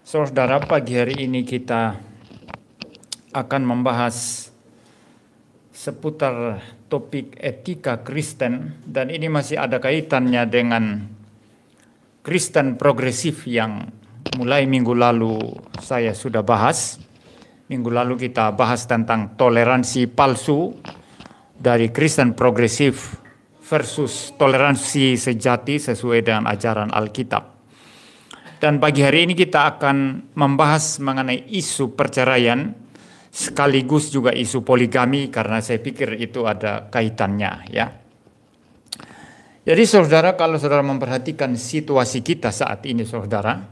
Saudara, pagi hari ini kita akan membahas seputar topik etika Kristen, dan ini masih ada kaitannya dengan Kristen progresif yang mulai minggu lalu saya sudah bahas. Minggu lalu kita bahas tentang toleransi palsu dari Kristen progresif versus toleransi sejati sesuai dengan ajaran Alkitab. Dan pagi hari ini kita akan membahas mengenai isu perceraian sekaligus juga isu poligami, karena saya pikir itu ada kaitannya, ya. Jadi saudara, kalau saudara memperhatikan situasi kita saat ini, saudara,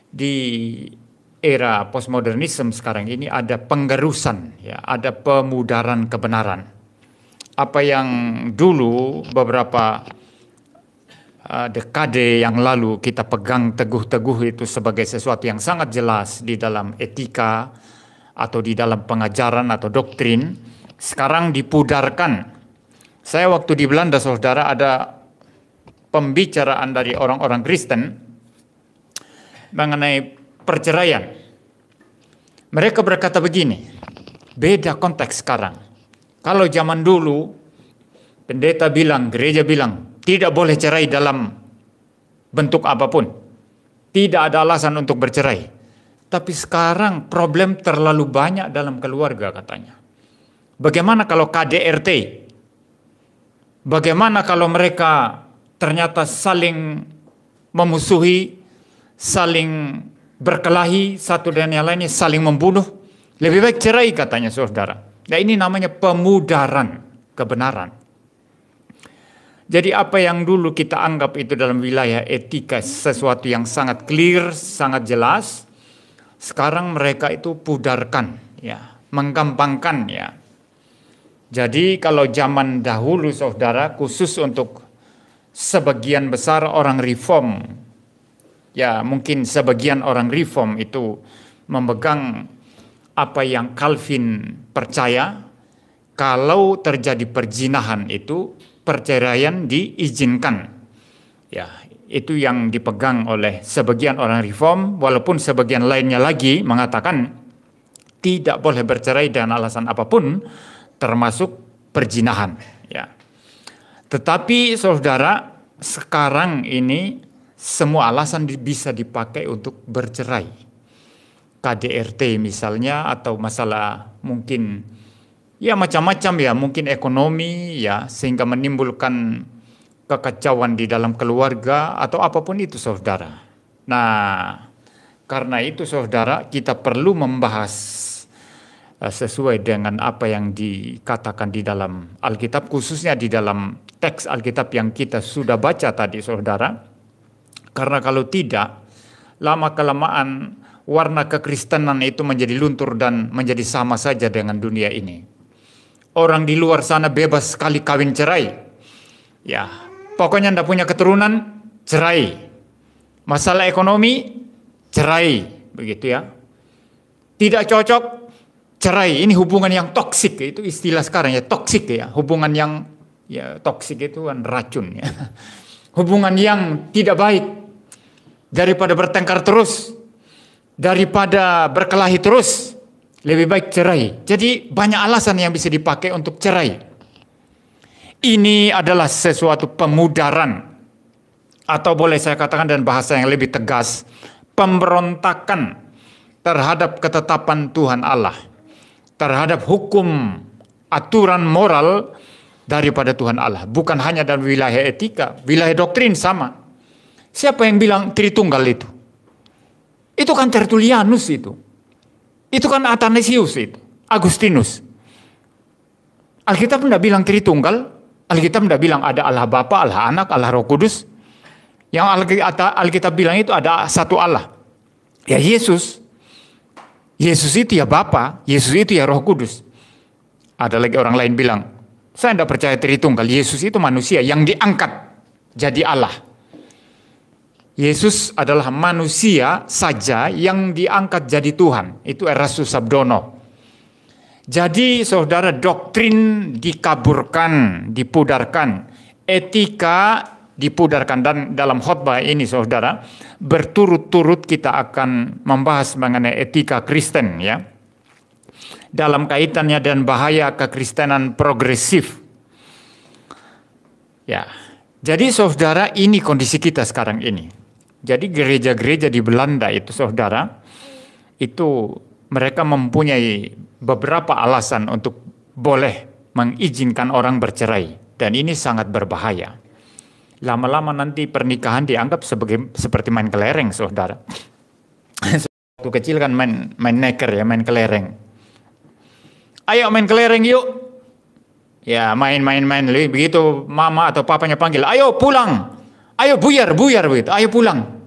di era postmodernisme sekarang ini ada penggerusan, ya, ada pemudaran kebenaran. Apa yang dulu beberapa dekade yang lalu kita pegang teguh-teguh itu sebagai sesuatu yang sangat jelas di dalam etika atau di dalam pengajaran atau doktrin, sekarang dipudarkan. Saya waktu di Belanda, saudara, ada pembicaraan dari orang-orang Kristen mengenai perceraian. Mereka berkata begini, beda konteks sekarang. Kalau zaman dulu pendeta bilang, gereja bilang, tidak boleh cerai dalam bentuk apapun. Tidak ada alasan untuk bercerai. Tapi sekarang problem terlalu banyak dalam keluarga, katanya. Bagaimana kalau KDRT? Bagaimana kalau mereka ternyata saling memusuhi, saling berkelahi satu dan yang lainnya, saling membunuh? Lebih baik cerai, katanya saudara. Nah, ini namanya pemudaran kebenaran. Jadi apa yang dulu kita anggap itu dalam wilayah etika sesuatu yang sangat clear, sangat jelas, sekarang mereka itu pudarkan, ya, menggampangkan, ya. Jadi kalau zaman dahulu, saudara, khusus untuk sebagian besar orang reform, ya mungkin sebagian orang reform itu memegang apa yang Calvin percaya, kalau terjadi perzinahan itu perceraian diizinkan. Ya, itu yang dipegang oleh sebagian orang reform, walaupun sebagian lainnya lagi mengatakan tidak boleh bercerai dengan alasan apapun, termasuk perzinahan, ya. Tetapi saudara, sekarang ini semua alasan bisa dipakai untuk bercerai. KDRT misalnya, atau masalah mungkin ya macam-macam, ya, mungkin ekonomi, ya, sehingga menimbulkan kekacauan di dalam keluarga atau apapun itu, saudara. Nah, karena itu saudara, kita perlu membahas sesuai dengan apa yang dikatakan di dalam Alkitab, khususnya di dalam teks Alkitab yang kita sudah baca tadi, saudara. Karena kalau tidak, lama-kelamaan warna kekristenan itu menjadi luntur dan menjadi sama saja dengan dunia ini. Orang di luar sana bebas sekali kawin cerai. Ya, pokoknya tidak punya keturunan, cerai. Masalah ekonomi, cerai, begitu, ya. Tidak cocok, cerai. Ini hubungan yang toksik, itu istilah sekarang, ya, toksik, ya. Hubungan yang, ya, toksik itu kan racun, ya. Hubungan yang tidak baik. Daripada bertengkar terus, daripada berkelahi terus, lebih baik cerai. Jadi banyak alasan yang bisa dipakai untuk cerai. Ini adalah sesuatu pemudaran, atau boleh saya katakan dengan bahasa yang lebih tegas, pemberontakan terhadap ketetapan Tuhan Allah, terhadap hukum, aturan moral daripada Tuhan Allah. Bukan hanya dalam wilayah etika, wilayah doktrin sama. Siapa yang bilang Tritunggal itu? Itu kan Tertullianus itu. Itu kan Athanasius itu, Agustinus. Alkitab tidak bilang Tritunggal, Alkitab tidak bilang ada Allah Bapa, Allah Anak, Allah Roh Kudus. Yang Alkitab bilang itu ada satu Allah. Ya Yesus. Yesus itu ya Bapa, Yesus itu ya Roh Kudus. Ada lagi orang lain bilang, saya tidak percaya Tritunggal, Yesus itu manusia yang diangkat jadi Allah. Yesus adalah manusia saja yang diangkat jadi Tuhan. Itu Erastus Sabdono. Jadi saudara, doktrin dikaburkan, dipudarkan. Etika dipudarkan. Dan dalam khotbah ini saudara, berturut-turut kita akan membahas mengenai etika Kristen ya, dalam kaitannya dan bahaya kekristenan progresif. Ya, jadi saudara, ini kondisi kita sekarang ini. Jadi gereja-gereja di Belanda itu saudara, itu mereka mempunyai beberapa alasan untuk boleh mengizinkan orang bercerai. Dan ini sangat berbahaya. Lama-lama nanti pernikahan dianggap seperti main kelereng saudara. Waktu kecil kan main neker ya, main kelereng. Ayo main kelereng yuk. Ya main begitu mama atau papanya panggil, ayo pulang, ayo buyar begitu, ayo pulang.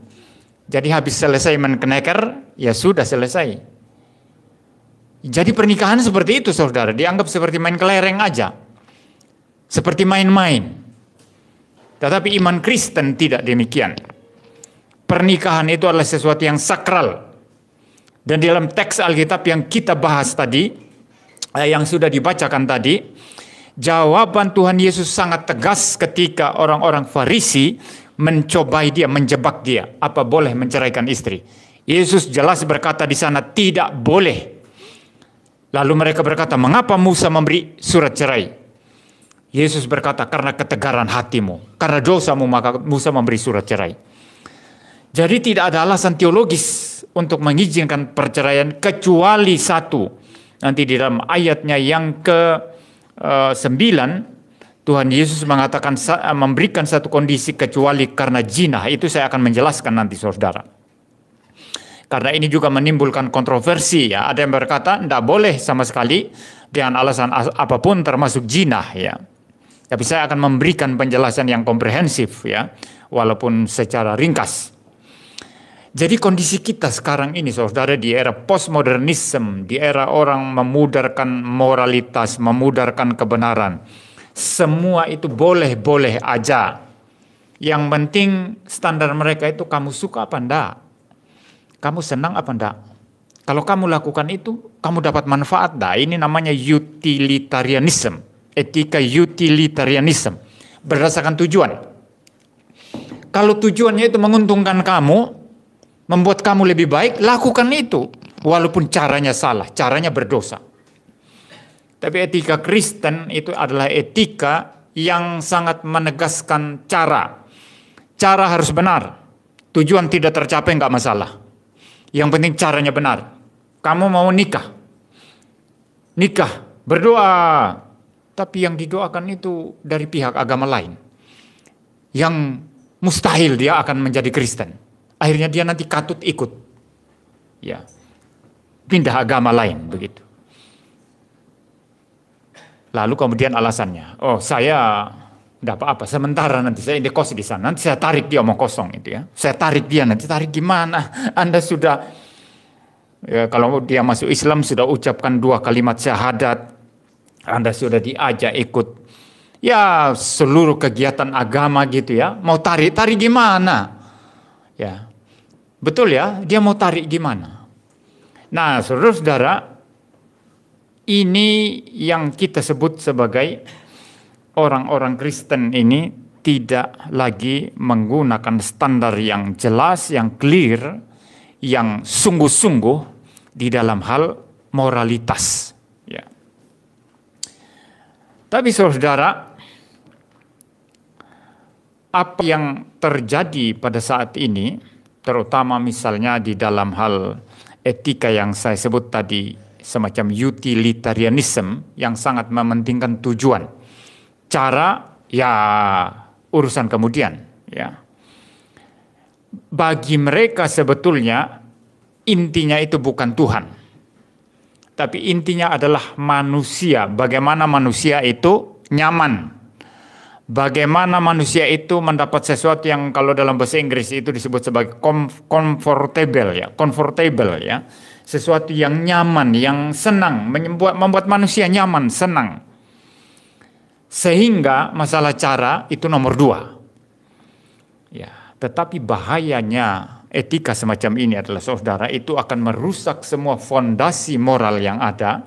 Jadi habis selesai main keneker, ya sudah selesai. Jadi pernikahan seperti itu saudara, dianggap seperti main kelereng aja, seperti main-main. Tetapi iman Kristen tidak demikian. Pernikahan itu adalah sesuatu yang sakral. Dan dalam teks Alkitab yang kita bahas tadi, yang sudah dibacakan tadi, jawaban Tuhan Yesus sangat tegas ketika orang-orang Farisi mencobai dia, menjebak dia. Apa boleh menceraikan istri? Yesus jelas berkata di sana tidak boleh. Lalu mereka berkata, mengapa Musa memberi surat cerai? Yesus berkata, karena ketegaran hatimu, karena dosamu maka Musa memberi surat cerai. Jadi tidak ada alasan teologis untuk mengizinkan perceraian kecuali satu. Nanti di dalam ayatnya yang ke-9, Tuhan Yesus mengatakan memberikan satu kondisi kecuali karena zina. Itu saya akan menjelaskan nanti saudara. Karena ini juga menimbulkan kontroversi ya. Ada yang berkata tidak boleh sama sekali dengan alasan apapun termasuk zina ya. Tapi saya akan memberikan penjelasan yang komprehensif ya, walaupun secara ringkas. Jadi kondisi kita sekarang ini saudara di era postmodernisme, di era orang memudarkan moralitas, memudarkan kebenaran. Semua itu boleh-boleh aja. Yang penting standar mereka itu kamu suka apa enggak? Kamu senang apa enggak? Kalau kamu lakukan itu, kamu dapat manfaat enggak? Ini namanya utilitarianism, etika utilitarianism, berdasarkan tujuan. Kalau tujuannya itu menguntungkan kamu, membuat kamu lebih baik, lakukan itu. Walaupun caranya salah, caranya berdosa. Tapi etika Kristen itu adalah etika yang sangat menegaskan cara. Cara harus benar. Tujuan tidak tercapai enggak masalah. Yang penting caranya benar. Kamu mau nikah. Nikah, berdoa. Tapi yang didoakan itu dari pihak agama lain. Yang mustahil dia akan menjadi Kristen. Akhirnya dia nanti katut ikut. Ya. Pindah agama lain begitu. Lalu kemudian alasannya, oh saya tidak apa-apa, sementara nanti saya indekos di sana, nanti saya tarik dia omong kosong itu ya. Saya tarik dia, nanti tarik gimana? Anda sudah, ya, kalau dia masuk Islam sudah ucapkan 2 kalimat syahadat, Anda sudah diajak ikut, ya seluruh kegiatan agama gitu ya, mau tarik gimana? Ya, betul ya, dia mau tarik gimana? Nah saudara-saudara, ini yang kita sebut sebagai orang-orang Kristen ini tidak lagi menggunakan standar yang jelas, yang clear, yang sungguh-sungguh di dalam hal moralitas. Ya. Tapi saudara, apa yang terjadi pada saat ini, terutama misalnya di dalam hal etika yang saya sebut tadi, semacam utilitarianism yang sangat mementingkan tujuan. Cara ya urusan kemudian ya. Bagi mereka sebetulnya intinya itu bukan Tuhan. Tapi intinya adalah manusia, bagaimana manusia itu nyaman. Bagaimana manusia itu mendapat sesuatu yang kalau dalam bahasa Inggris itu disebut sebagai comfortable ya. Sesuatu yang nyaman, yang senang, membuat manusia nyaman, senang. Sehingga masalah cara itu nomor 2. Ya, tetapi bahayanya etika semacam ini adalah saudara, itu akan merusak semua fondasi moral yang ada.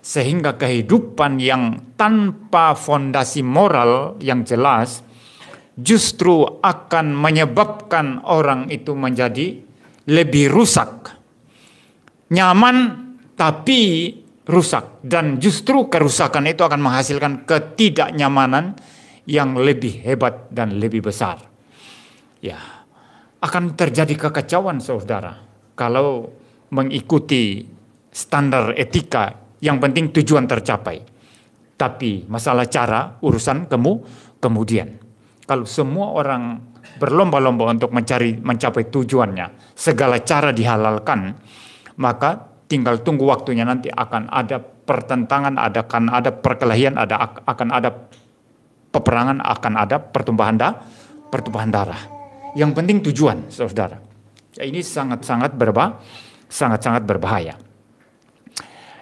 Sehingga kehidupan yang tanpa fondasi moral yang jelas justru akan menyebabkan orang itu menjadi lebih rusak. Nyaman tapi rusak, dan justru kerusakan itu akan menghasilkan ketidaknyamanan yang lebih hebat dan lebih besar. Ya, akan terjadi kekacauan saudara kalau mengikuti standar etika. Yang penting tujuan tercapai. Tapi masalah cara urusan kemudian. Kalau semua orang berlomba-lomba untuk mencapai tujuannya, segala cara dihalalkan, maka tinggal tunggu waktunya, nanti akan ada pertentangan, akan ada perkelahian, akan ada peperangan, akan ada pertumpahan darah. Yang penting tujuan, saudara. Ini sangat-sangat berbahaya.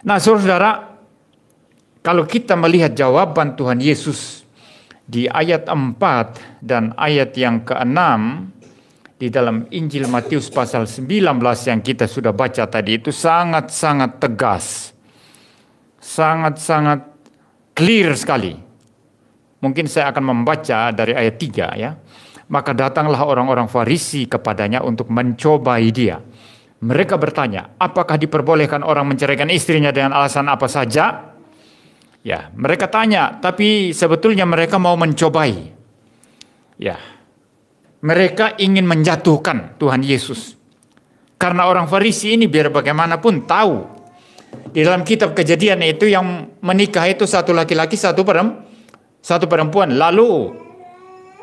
Nah, saudara, kalau kita melihat jawaban Tuhan Yesus di ayat 4 dan ayat yang ke-6 di dalam Injil Matius pasal 19 yang kita sudah baca tadi, itu sangat-sangat tegas. Sangat-sangat clear sekali. Mungkin saya akan membaca dari ayat 3 ya. Maka datanglah orang-orang Farisi kepadanya untuk mencobai dia. Mereka bertanya, apakah diperbolehkan orang menceraikan istrinya dengan alasan apa saja? Ya, mereka tanya, tapi sebetulnya mereka mau mencobai. Ya, mereka ingin menjatuhkan Tuhan Yesus. Karena orang Farisi ini biar bagaimanapun tahu. Di dalam kitab Kejadian itu yang menikah itu satu laki-laki, satu perempuan. Lalu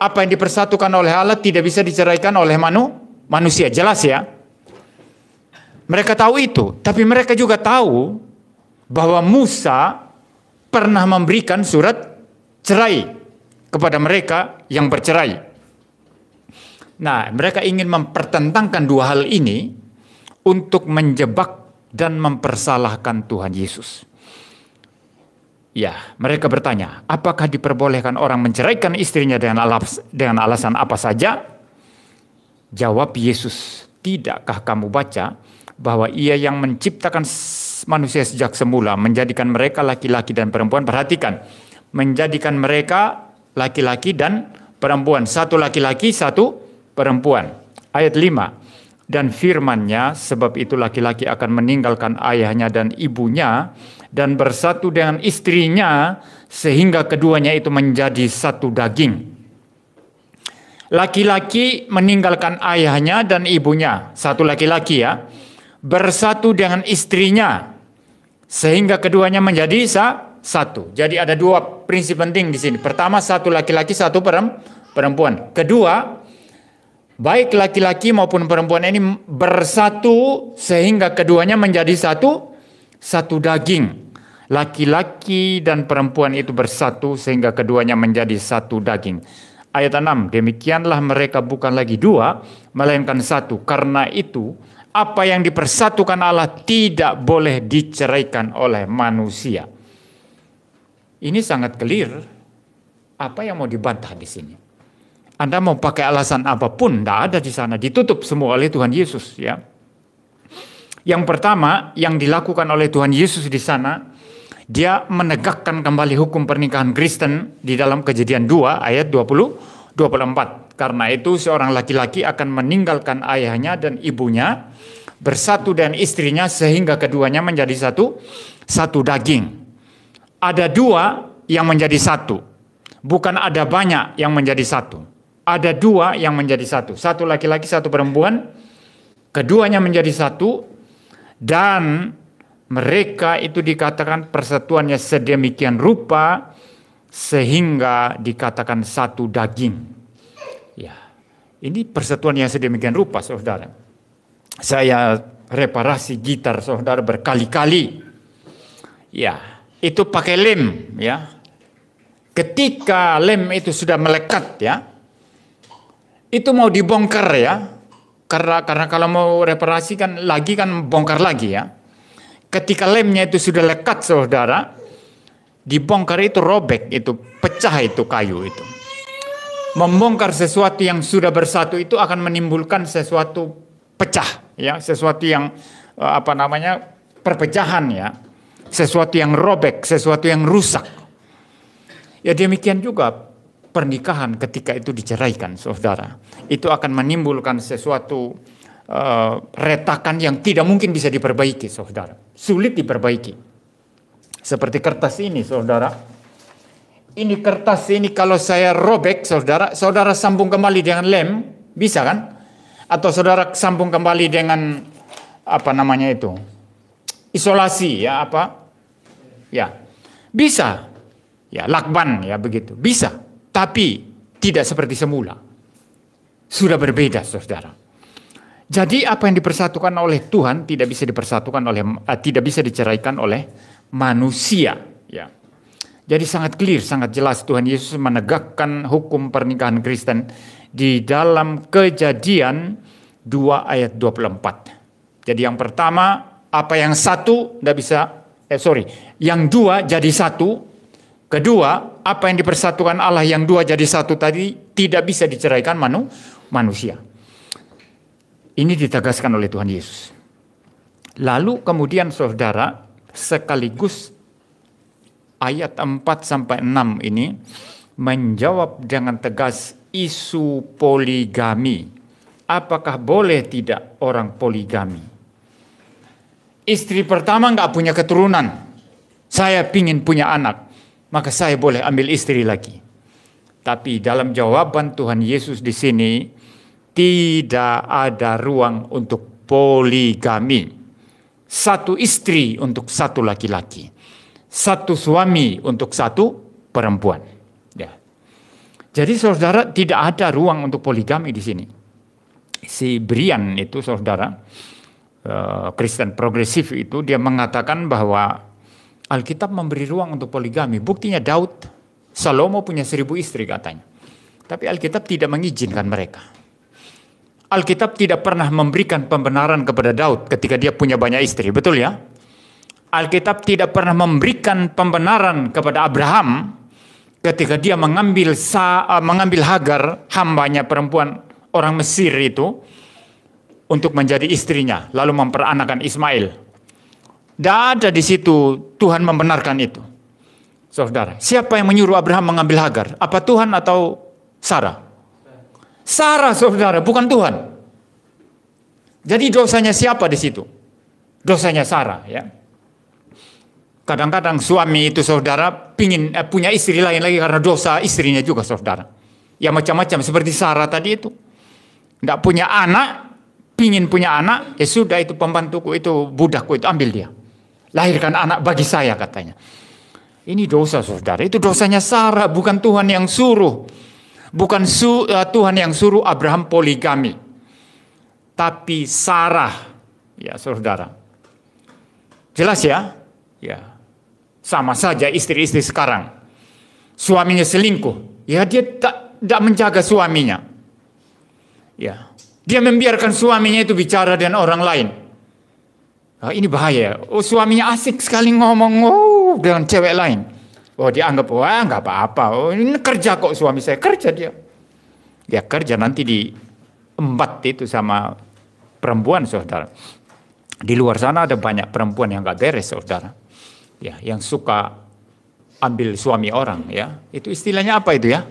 apa yang dipersatukan oleh Allah tidak bisa diceraikan oleh manusia. Jelas ya. Mereka tahu itu, tapi mereka juga tahu bahwa Musa pernah memberikan surat cerai kepada mereka yang bercerai. Nah, mereka ingin mempertentangkan dua hal ini untuk menjebak dan mempersalahkan Tuhan Yesus. Ya, mereka bertanya, apakah diperbolehkan orang menceraikan istrinya dengan alasan apa saja? Jawab Yesus, tidakkah kamu baca bahwa Ia yang menciptakan manusia sejak semula, menjadikan mereka laki-laki dan perempuan. Perhatikan, menjadikan mereka laki-laki dan perempuan. Satu laki-laki, satu perempuan. Ayat 5. Dan firman-Nya, sebab itu laki-laki akan meninggalkan ayahnya dan ibunya dan bersatu dengan istrinya, sehingga keduanya itu menjadi satu daging. Laki-laki meninggalkan ayahnya dan ibunya, satu laki-laki ya, bersatu dengan istrinya, sehingga keduanya menjadi satu. Jadi ada dua prinsip penting di sini. Pertama, satu laki-laki, satu perempuan. Kedua, baik laki-laki maupun perempuan ini bersatu sehingga keduanya menjadi satu daging. Laki-laki dan perempuan itu bersatu sehingga keduanya menjadi satu daging. Ayat 6, demikianlah mereka bukan lagi dua, melainkan satu. Karena itu, apa yang dipersatukan Allah tidak boleh diceraikan oleh manusia. Ini sangat clear. Apa yang mau dibantah di sini? Anda mau pakai alasan apapun, tidak ada di sana. Ditutup semua oleh Tuhan Yesus. Ya. Yang pertama, yang dilakukan oleh Tuhan Yesus di sana, Dia menegakkan kembali hukum pernikahan Kristen di dalam Kejadian 2 ayat 24. Karena itu seorang laki-laki akan meninggalkan ayahnya dan ibunya, bersatu dengan istrinya sehingga keduanya menjadi satu daging. Ada dua yang menjadi satu. Bukan ada banyak yang menjadi satu. Ada dua yang menjadi satu. Satu laki-laki, satu perempuan. Keduanya menjadi satu. Dan mereka itu dikatakan persatuannya sedemikian rupa sehingga dikatakan satu daging. Ya, ini persatuan yang sedemikian rupa, saudara. Saya reparasi gitar saudara berkali-kali. Ya, itu pakai lem ya. Ketika lem itu sudah melekat ya, itu mau dibongkar ya. Karena kalau mau reparasi kan bongkar lagi ya. Ketika lemnya itu sudah lekat saudara, dibongkar itu robek, itu pecah itu kayu itu. Membongkar sesuatu yang sudah bersatu itu akan menimbulkan sesuatu pecah ya, sesuatu yang perpecahan ya, sesuatu yang robek, sesuatu yang rusak. Ya demikian juga pernikahan ketika itu diceraikan, saudara, itu akan menimbulkan sesuatu retakan yang tidak mungkin bisa diperbaiki, saudara. Sulit diperbaiki. Seperti kertas ini, saudara. Ini kertas ini kalau saya robek, saudara, saudara sambung kembali dengan lem, bisa kan? Atau saudara sambung kembali dengan apa namanya itu? Isolasi, ya apa? Ya, bisa. Ya, lakban, ya begitu. Bisa. Tapi tidak seperti semula. Sudah berbeda, saudara. Jadi apa yang dipersatukan oleh Tuhan tidak bisa dipersatukan oleh tidak bisa diceraikan oleh manusia, ya. Jadi sangat clear, sangat jelas Tuhan Yesus menegakkan hukum pernikahan Kristen di dalam Kejadian 2 ayat 24. Jadi yang pertama, apa yang satu tidak bisa yang dua jadi satu. Kedua, apa yang dipersatukan Allah yang dua jadi satu tadi tidak bisa diceraikan manusia. Ini ditegaskan oleh Tuhan Yesus. Lalu kemudian saudara, sekaligus ayat 4-6 ini menjawab dengan tegas isu poligami. Apakah boleh tidak orang poligami? Istri pertama nggak punya keturunan, saya pingin punya anak, maka saya boleh ambil istri lagi. Tapi dalam jawaban Tuhan Yesus di sini tidak ada ruang untuk poligami. Satu istri untuk satu laki-laki, satu suami untuk satu perempuan. Ya. Jadi saudara, tidak ada ruang untuk poligami di sini. Si Brian itu saudara, Kristen progresif itu, dia mengatakan bahwa Alkitab memberi ruang untuk poligami. Buktinya Daud, Salomo punya 1000 istri katanya. Tapi Alkitab tidak mengizinkan mereka. Alkitab tidak pernah memberikan pembenaran kepada Daud ketika dia punya banyak istri, betul ya? Alkitab tidak pernah memberikan pembenaran kepada Abraham ketika dia mengambil Hagar, hambanya perempuan orang Mesir itu, untuk menjadi istrinya, lalu memperanakan Ismail. Tidak ada di situ Tuhan membenarkan itu. Saudara, siapa yang menyuruh Abraham mengambil Hagar? Apa Tuhan atau Sarah? Sarah, saudara, bukan Tuhan. Jadi dosanya siapa di situ? Dosanya Sarah, ya. Kadang-kadang suami itu saudara pingin punya istri lain lagi karena dosa istrinya juga, saudara. Ya macam-macam seperti Sarah tadi itu. Tidak punya anak, pingin punya anak, ya sudah itu pembantuku, itu budakku, itu ambil dia. Lahirkan anak bagi saya katanya. Ini dosa, saudara. Itu dosanya Sarah, bukan Tuhan yang suruh. Bukan Tuhan yang suruh Abraham poligami. Tapi Sarah, ya saudara. Jelas ya? Ya. Sama saja istri-istri sekarang. Suaminya selingkuh. Ya dia tak menjaga suaminya. Ya. Dia membiarkan suaminya itu bicara dengan orang lain. Nah, ini bahaya. Oh, suaminya asik sekali ngomong dengan cewek lain. Oh, dia anggap, wah nggak apa-apa. Oh, ini kerja kok suami saya. Kerja dia. Dia kerja nanti diembat itu sama perempuan, saudara. Di luar sana ada banyak perempuan yang nggak beres, saudara. Ya, yang suka ambil suami orang, ya. Itu istilahnya apa itu ya?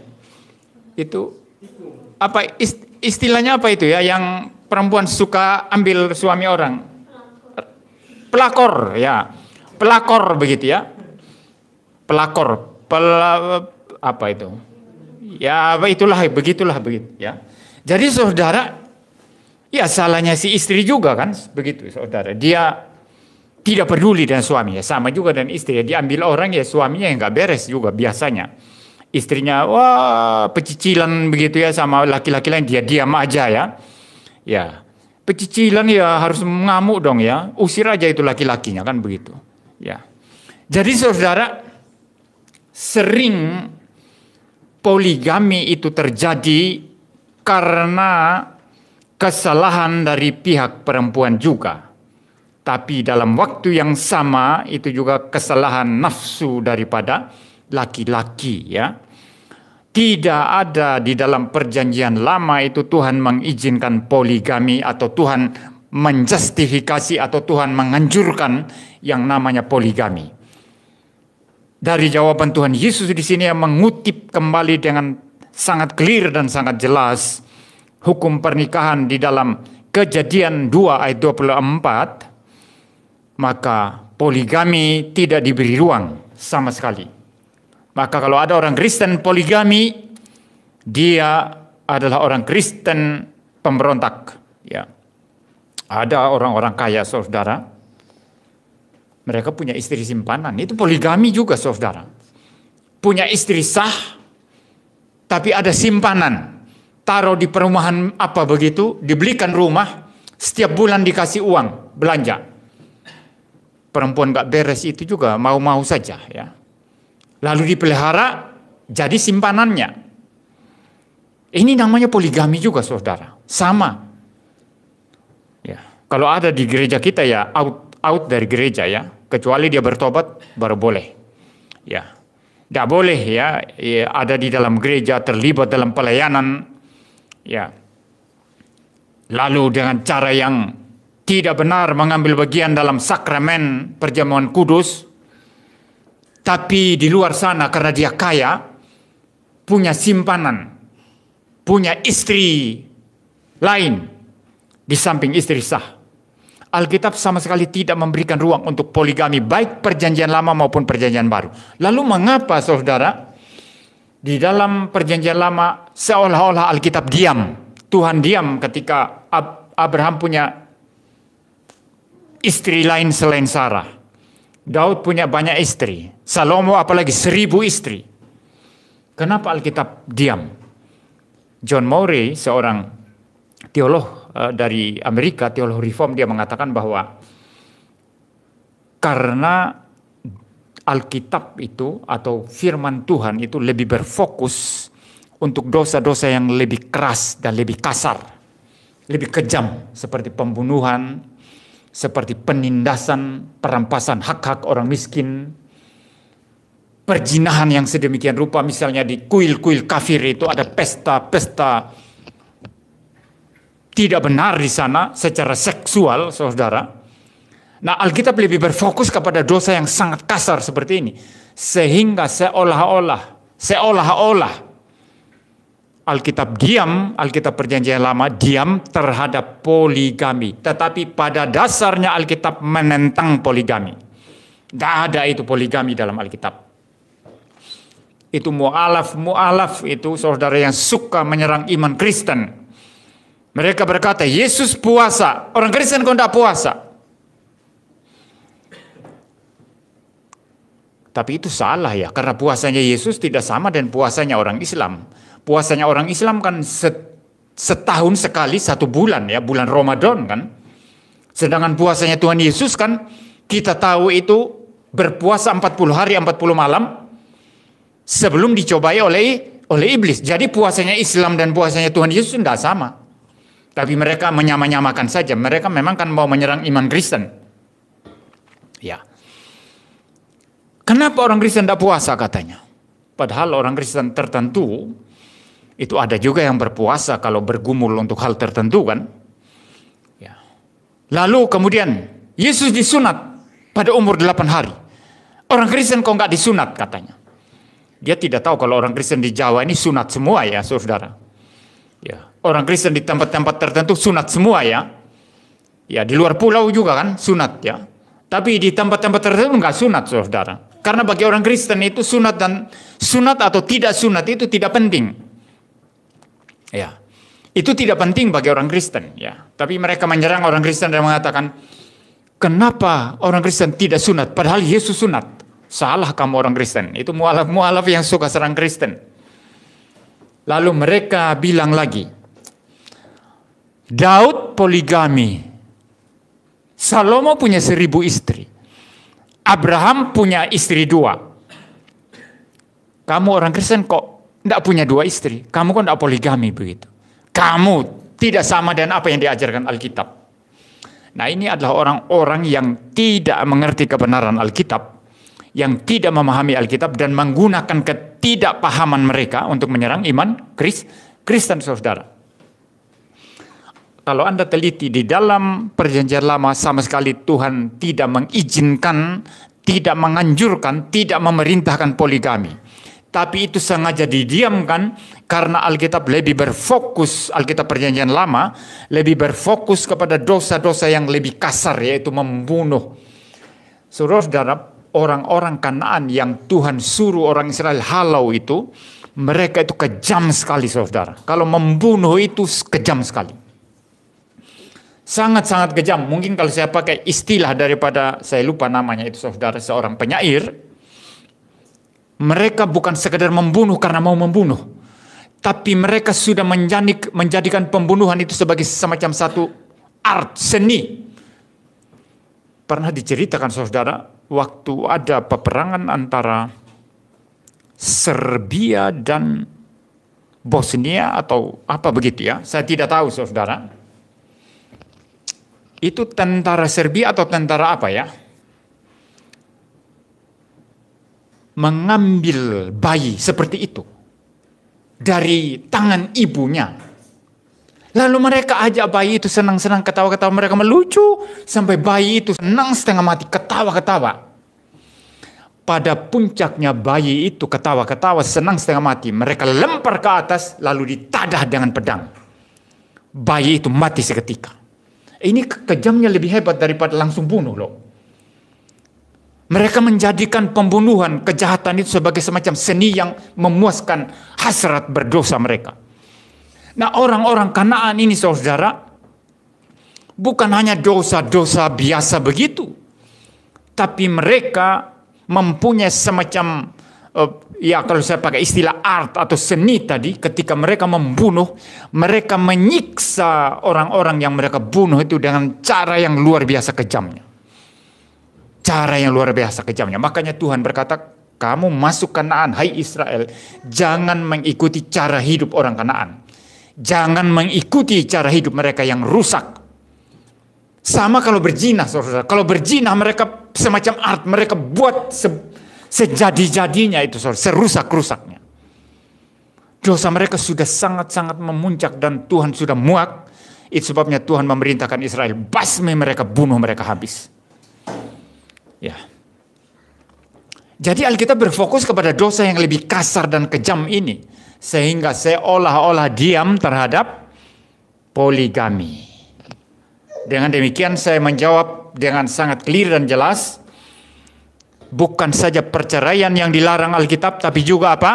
Itu apa istilahnya apa itu ya? Yang perempuan suka ambil suami orang? Pelakor, ya. Pelakor begitu ya. Pelakor, apa itu? Ya, begitulah begitu ya. Jadi saudara, ya salahnya si istri juga kan, begitu saudara. Dia tidak peduli dengan suaminya, sama juga dengan istri. Dia ambil orang ya suaminya yang nggak beres juga biasanya. Istrinya wah pecicilan begitu ya sama laki-laki lain, dia diam aja ya. Ya, pecicilan ya harus ngamuk dong ya. Usir aja itu laki-lakinya kan begitu. Ya. Jadi saudara, sering poligami itu terjadi karena kesalahan dari pihak perempuan juga. Tapi dalam waktu yang sama itu juga kesalahan nafsu daripada laki-laki ya. Tidak ada di dalam perjanjian lama itu Tuhan mengizinkan poligami atau Tuhan menjustifikasi atau Tuhan menganjurkan yang namanya poligami. Dari jawaban Tuhan Yesus di sini yang mengutip kembali dengan sangat clear dan sangat jelas hukum pernikahan di dalam Kejadian 2 ayat 24, maka poligami tidak diberi ruang sama sekali. Maka kalau ada orang Kristen poligami, dia adalah orang Kristen pemberontak. Ya. Ada orang-orang kaya, saudara, mereka punya istri simpanan. Itu poligami juga, saudara. Punya istri sah, tapi ada simpanan. Taruh di perumahan apa begitu, dibelikan rumah, setiap bulan dikasih uang, belanja. Perempuan gak beres itu juga mau-mau saja, ya. Lalu dipelihara, jadi simpanannya. Ini namanya poligami juga, saudara. Sama. Ya. Kalau ada di gereja kita ya, out dari gereja ya. Kecuali dia bertobat, baru boleh. Ya. Tidak boleh ya, ada di dalam gereja, terlibat dalam pelayanan. Ya. Lalu dengan cara yang tidak benar mengambil bagian dalam sakramen perjamuan kudus, tapi di luar sana karena dia kaya, punya simpanan, punya istri lain di samping istri sah. Alkitab sama sekali tidak memberikan ruang untuk poligami, baik perjanjian lama maupun perjanjian baru. Lalu mengapa, saudara, di dalam perjanjian lama seolah-olah Alkitab diam? Tuhan diam ketika Abraham punya istri lain selain Sarah. Daud punya banyak istri. Salomo apalagi 1000 istri. Kenapa Alkitab diam? John Murray, seorang teolog dari Amerika, teolog reform, dia mengatakan bahwa karena Alkitab itu atau firman Tuhan itu lebih berfokus untuk dosa-dosa yang lebih keras dan lebih kasar, lebih kejam, seperti pembunuhan, seperti penindasan, perampasan hak-hak orang miskin, perzinahan yang sedemikian rupa. Misalnya di kuil-kuil kafir itu ada pesta-pesta tidak benar di sana secara seksual, saudara. Nah, Alkitab lebih berfokus kepada dosa yang sangat kasar seperti ini, sehingga seolah-olah Alkitab diam, Alkitab Perjanjian Lama diam terhadap poligami. Tetapi pada dasarnya Alkitab menentang poligami. Tidak ada itu poligami dalam Alkitab. Itu mu'alaf itu saudara yang suka menyerang iman Kristen. Mereka berkata, Yesus puasa, orang Kristen kok tidak puasa. Tapi itu salah ya, karena puasanya Yesus tidak sama dengan puasanya orang Islam. Puasanya orang Islam kan setahun sekali, 1 bulan ya, bulan Ramadan kan. Sedangkan puasanya Tuhan Yesus kan, kita tahu itu berpuasa 40 hari 40 malam sebelum dicobai oleh iblis. Jadi puasanya Islam dan puasanya Tuhan Yesus tidak sama. Tapi mereka menyamakan saja. Mereka memang kan mau menyerang iman Kristen. Ya. Kenapa orang Kristen tidak puasa katanya? Padahal orang Kristen tertentu itu ada juga yang berpuasa kalau bergumul untuk hal tertentu kan. Ya. Lalu kemudian Yesus disunat pada umur 8 hari. Orang Kristen kok nggak disunat katanya. Dia tidak tahu kalau orang Kristen di Jawa ini sunat semua ya, saudara. Ya. Orang Kristen di tempat-tempat tertentu sunat semua ya. Ya, di luar pulau juga kan sunat ya. Tapi di tempat-tempat tertentu nggak sunat, saudara. Karena bagi orang Kristen itu sunat atau tidak sunat itu tidak penting. Ya. Itu tidak penting bagi orang Kristen ya. Tapi mereka menyerang orang Kristen dan mengatakan, kenapa orang Kristen tidak sunat padahal Yesus sunat? Salah kamu orang Kristen. Itu mualaf yang suka serang Kristen. Lalu mereka bilang lagi, Daud poligami, Salomo punya 1000 istri, Abraham punya istri 2. Kamu orang Kristen kok tidak punya 2 istri? Kamu kok tidak poligami begitu? Kamu tidak sama dengan apa yang diajarkan Alkitab. Nah, ini adalah orang-orang yang tidak mengerti kebenaran Alkitab, yang tidak memahami Alkitab dan menggunakan ketidakpahaman mereka untuk menyerang iman Kristen, saudara. Kalau Anda teliti di dalam Perjanjian Lama sama sekali Tuhan tidak mengizinkan, tidak menganjurkan, tidak memerintahkan poligami. Tapi itu sengaja didiamkan, Karena Alkitab lebih berfokus, Alkitab Perjanjian Lama lebih berfokus kepada dosa-dosa yang lebih kasar, yaitu membunuh. Saudara-saudara, orang-orang Kanaan yang Tuhan suruh orang Israel halau itu, mereka itu kejam sekali, saudara. Kalau membunuh itu kejam sekali. Sangat-sangat kejam. Mungkin kalau saya pakai istilah daripada, saya lupa namanya itu, saudara, seorang penyair. Mereka bukan sekedar membunuh karena mau membunuh. Tapi mereka sudah menjadikan pembunuhan itu sebagai semacam satu art, seni. Pernah diceritakan, saudara, waktu ada peperangan antara Serbia dan Bosnia atau apa begitu ya. Saya tidak tahu, saudara. Itu tentara Serbia atau tentara apa ya? Mengambil bayi seperti itu dari tangan ibunya. Lalu mereka ajak bayi itu senang-senang, ketawa-ketawa, mereka melucu sampai bayi itu senang setengah mati, ketawa-ketawa. Pada puncaknya bayi itu ketawa-ketawa, senang setengah mati, mereka lempar ke atas lalu ditadah dengan pedang. Bayi itu mati seketika. Ini kejamnya lebih hebat daripada langsung bunuh loh. Mereka menjadikan pembunuhan, kejahatan itu sebagai semacam seni yang memuaskan hasrat berdosa mereka. Nah, orang-orang Kanaan ini, saudara, bukan hanya dosa-dosa biasa begitu, tapi mereka mempunyai semacam, ya kalau saya pakai istilah art atau seni tadi, ketika mereka membunuh, mereka menyiksa orang-orang yang mereka bunuh itu dengan cara yang luar biasa kejamnya. Cara yang luar biasa kejamnya. Makanya Tuhan berkata, kamu masuk Kanaan, hai Israel, jangan mengikuti cara hidup orang Kanaan. Jangan mengikuti cara hidup mereka yang rusak. Sama kalau berzina, saudara. Kalau berzina mereka semacam art, mereka buat sejadi-jadinya itu, saudara, serusak-rusaknya. Dosa mereka sudah sangat-sangat memuncak dan Tuhan sudah muak. Itu sebabnya Tuhan memerintahkan Israel, basmi mereka, bunuh mereka habis. Ya. Jadi Alkitab berfokus kepada dosa yang lebih kasar dan kejam ini, sehingga seolah-olah diam terhadap poligami. Dengan demikian saya menjawab dengan sangat clear dan jelas, bukan saja perceraian yang dilarang Alkitab, tapi juga apa?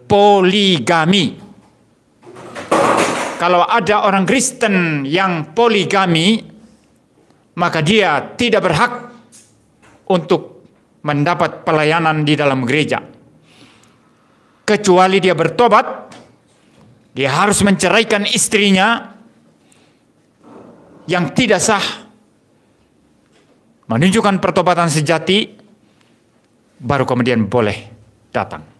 Poligami. Kalau ada orang Kristen yang poligami, maka dia tidak berhak untuk mendapat pelayanan di dalam gereja. Kecuali dia bertobat, dia harus menceraikan istrinya yang tidak sah, menunjukkan pertobatan sejati, baru kemudian boleh datang.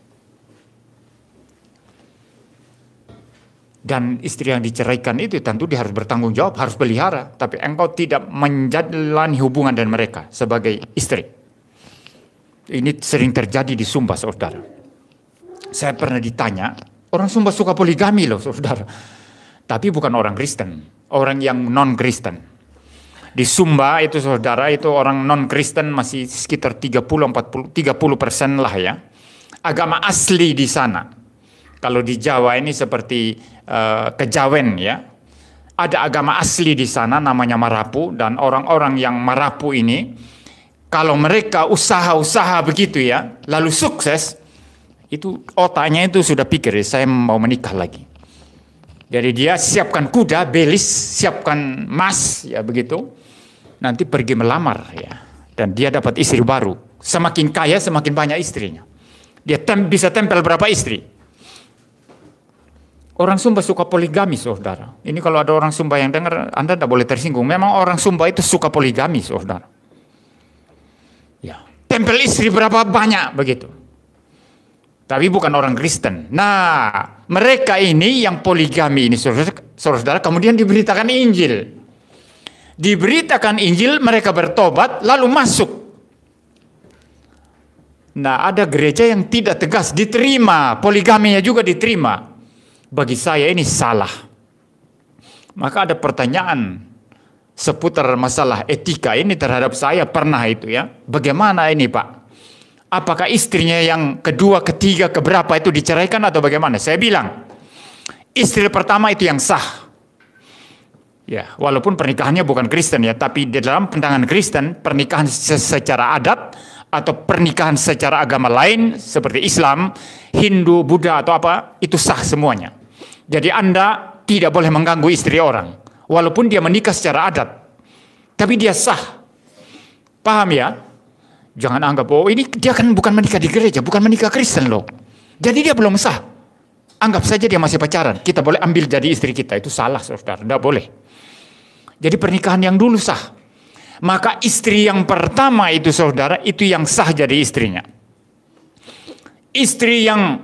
Dan istri yang diceraikan itu tentu dia harus bertanggung jawab, harus pelihara. Tapi engkau tidak menjalani hubungan dengan mereka sebagai istri. Ini sering terjadi di Sumba, saudara. Saya pernah ditanya, orang Sumba suka poligami loh, saudara. Tapi bukan orang Kristen, orang yang non-Kristen. Di Sumba itu, saudara, itu orang non-Kristen masih sekitar 30% lah ya. Agama asli di sana. Kalau di Jawa ini seperti Kejawen ya. Ada agama asli di sana namanya Marapu, dan orang-orang yang Marapu ini kalau mereka usaha-usaha begitu ya, lalu sukses, itu otaknya itu sudah pikir, saya mau menikah lagi. Jadi dia siapkan kuda, belis, siapkan emas ya begitu. Nanti pergi melamar ya. Dan dia dapat istri baru. Semakin kaya semakin banyak istrinya. Dia bisa tempel berapa istri. Orang Sumba suka poligami, saudara. Ini kalau ada orang Sumba yang dengar, Anda tidak boleh tersinggung. Memang orang Sumba itu suka poligami, saudara. Ya, tempel istri berapa banyak begitu. Tapi bukan orang Kristen. Nah, mereka ini yang poligami ini, saudara, kemudian diberitakan Injil. Diberitakan Injil, mereka bertobat, lalu masuk. Nah, ada gereja yang tidak tegas, diterima, poligaminya juga diterima. Bagi saya ini salah. Maka ada pertanyaan seputar masalah etika ini terhadap saya pernah itu ya. Bagaimana ini Pak? Apakah istrinya yang kedua, ketiga, keberapa itu diceraikan atau bagaimana? Saya bilang, istri pertama itu yang sah. Ya, walaupun pernikahannya bukan Kristen ya, tapi di dalam pandangan Kristen, pernikahan secara adat atau pernikahan secara agama lain seperti Islam, Hindu, Buddha atau apa, itu sah semuanya. Jadi Anda tidak boleh mengganggu istri orang, walaupun dia menikah secara adat. Tapi dia sah. Paham ya? Jangan anggap, oh ini dia kan bukan menikah di gereja, bukan menikah Kristen loh. Jadi dia belum sah. Anggap saja dia masih pacaran, kita boleh ambil jadi istri kita. Itu salah saudara, tidak boleh. Jadi pernikahan yang dulu sah. Maka istri yang pertama itu saudara, itu yang sah jadi istrinya. Istri yang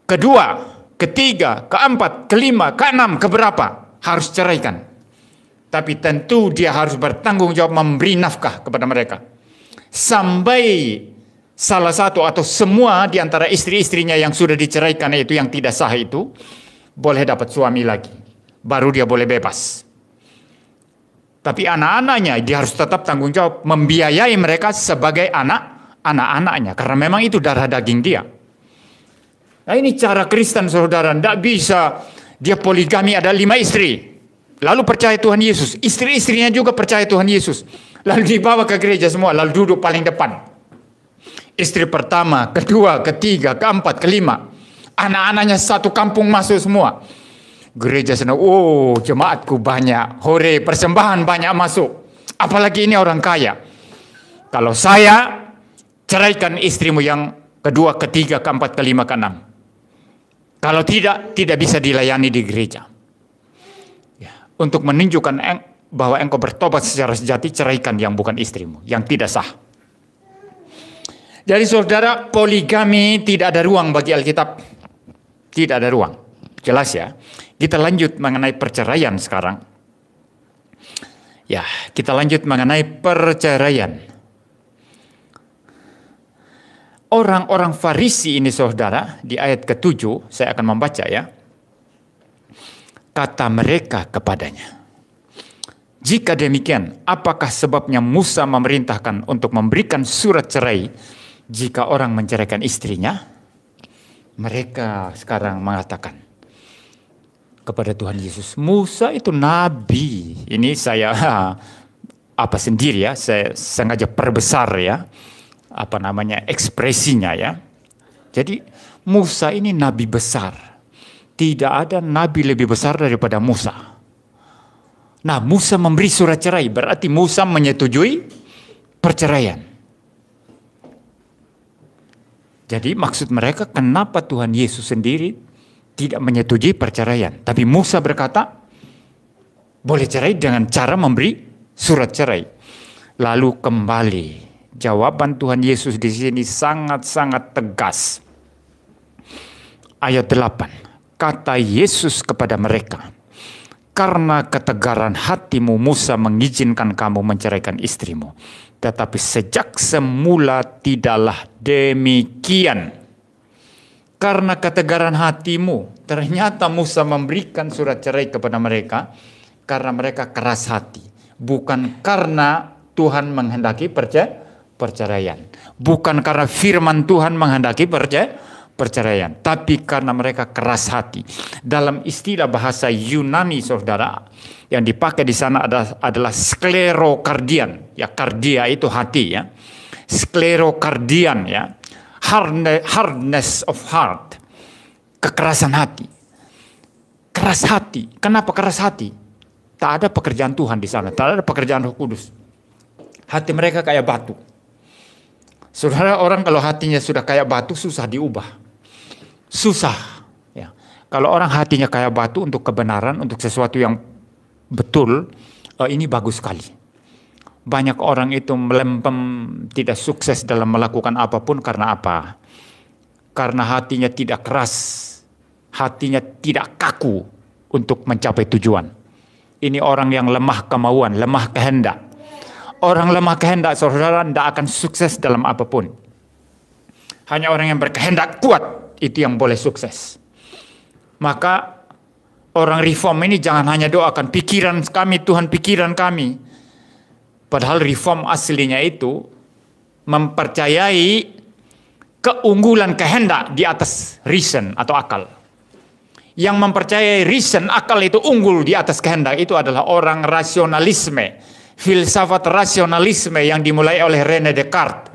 kedua, ketiga, keempat, kelima, keenam, keberapa, harus ceraikan. Tapi tentu dia harus bertanggung jawab memberi nafkah kepada mereka. Sampai salah satu atau semua di antara istri-istrinya yang sudah diceraikan itu yang tidak sah itu, boleh dapat suami lagi. Baru dia boleh bebas. Tapi anak-anaknya dia harus tetap tanggung jawab membiayai mereka sebagai anak-anaknya. Karena memang itu darah daging dia. Nah ini cara Kristen saudara. Tidak bisa dia poligami ada 5 istri. Lalu percaya Tuhan Yesus. Istri-istrinya juga percaya Tuhan Yesus. Lalu dibawa ke gereja semua. Lalu duduk paling depan. Istri pertama, kedua, ketiga, keempat, kelima. Anak-anaknya satu kampung masuk semua. Gereja sana, oh jemaatku banyak, hore persembahan banyak masuk. Apalagi ini orang kaya. Kalau saya ceraikan istrimu yang kedua, ketiga, keempat, kelima, keenam. Kalau tidak bisa dilayani di gereja. Ya, untuk menunjukkan bahwa engkau bertobat secara sejati, ceraikan yang bukan istrimu, yang tidak sah. Jadi saudara, poligami tidak ada ruang bagi Alkitab. Tidak ada ruang. Jelas ya. Kita lanjut mengenai perceraian sekarang. Ya, kita lanjut mengenai perceraian. Orang-orang Farisi ini saudara, di ayat ke-7, saya akan membaca ya. Kata mereka kepadanya, jika demikian, apakah sebabnya Musa memerintahkan untuk memberikan surat cerai jika orang menceraikan istrinya? Mereka sekarang mengatakan kepada Tuhan Yesus, Musa itu nabi. Ini saya sendiri ya, saya sengaja perbesar ya, ekspresinya ya. Jadi Musa ini nabi besar. Tidak ada nabi lebih besar daripada Musa. Nah, Musa memberi surat cerai, berarti Musa menyetujui perceraian. Jadi maksud mereka, kenapa Tuhan Yesus sendiri tidak menyetujui perceraian? Tapi Musa berkata, boleh cerai dengan cara memberi surat cerai. Lalu kembali, jawaban Tuhan Yesus di sini sangat-sangat tegas. Ayat 8, kata Yesus kepada mereka, karena ketegaran hatimu Musa mengizinkan kamu menceraikan istrimu. Tetapi sejak semula tidaklah demikian. Karena ketegaran hatimu, ternyata Musa memberikan surat cerai kepada mereka karena mereka keras hati. Bukan karena Tuhan menghendaki perceraian. Bukan karena firman Tuhan menghendaki perceraian, tapi karena mereka keras hati. Dalam istilah bahasa Yunani saudara, yang dipakai di sana adalah sklerokardian. Ya, kardia itu hati ya. Sklerokardian ya. Hardness of heart. Kekerasan hati. Keras hati. Kenapa keras hati? Tak ada pekerjaan Tuhan di sana, tak ada pekerjaan Roh Kudus. Hati mereka kayak batu. Saudara, orang kalau hatinya sudah kayak batu susah diubah. Susah. Ya. Kalau orang hatinya kayak batu untuk kebenaran, untuk sesuatu yang betul, ini bagus sekali. Banyak orang itu melempem, tidak sukses dalam melakukan apapun karena apa? Karena hatinya tidak keras, hatinya tidak kaku untuk mencapai tujuan. Ini orang yang lemah kemauan, lemah kehendak. Orang lemah kehendak, saudara, tidak akan sukses dalam apapun. Hanya orang yang berkehendak kuat itu yang boleh sukses. Maka orang reform ini jangan hanya doakan pikiran kami, Tuhan pikiran kami. Padahal reform aslinya itu mempercayai keunggulan kehendak di atas reason atau akal. Yang mempercayai reason, akal itu unggul di atas kehendak itu adalah orang rasionalisme, filsafat rasionalisme yang dimulai oleh René Descartes,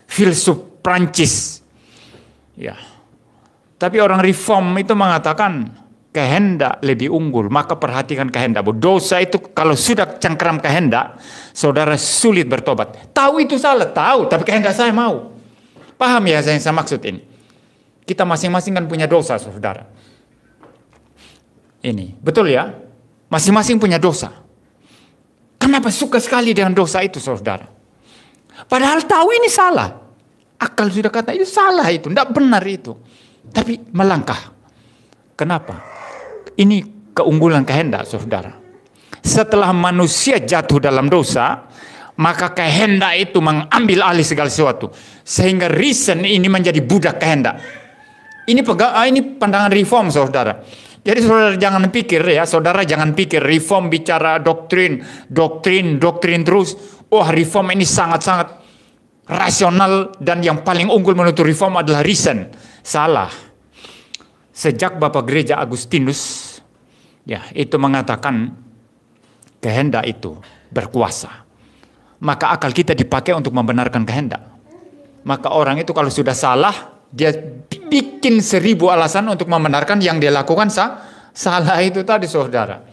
filsuf Prancis. Ya. Tapi orang reform itu mengatakan kehendak lebih unggul, maka perhatikan kehendak. Dosa itu kalau sudah cengkeram kehendak, saudara sulit bertobat. Tahu itu salah, tahu, tapi kehendak saya mau. Paham ya yang saya maksud ini? Kita masing-masing kan punya dosa, saudara. Ini, betul ya? Masing-masing punya dosa. Kenapa suka sekali dengan dosa itu, saudara? Padahal tahu ini salah. Akal sudah kata itu salah itu, tidak benar itu. Tapi melangkah. Kenapa? Ini keunggulan kehendak, saudara. Setelah manusia jatuh dalam dosa, maka kehendak itu mengambil alih segala sesuatu. Sehingga reason ini menjadi budak kehendak. Ini pandangan reform, saudara. Jadi saudara jangan pikir ya, saudara jangan pikir reform bicara doktrin terus. Oh, reform ini sangat-sangat rasional dan yang paling unggul menurut reform adalah reason. Salah. Sejak Bapak Gereja Agustinus ya, itu mengatakan kehendak itu berkuasa. Maka akal kita dipakai untuk membenarkan kehendak. Maka orang itu kalau sudah salah, dia bikin 1000 alasan untuk membenarkan yang dia lakukan salah itu tadi, saudara.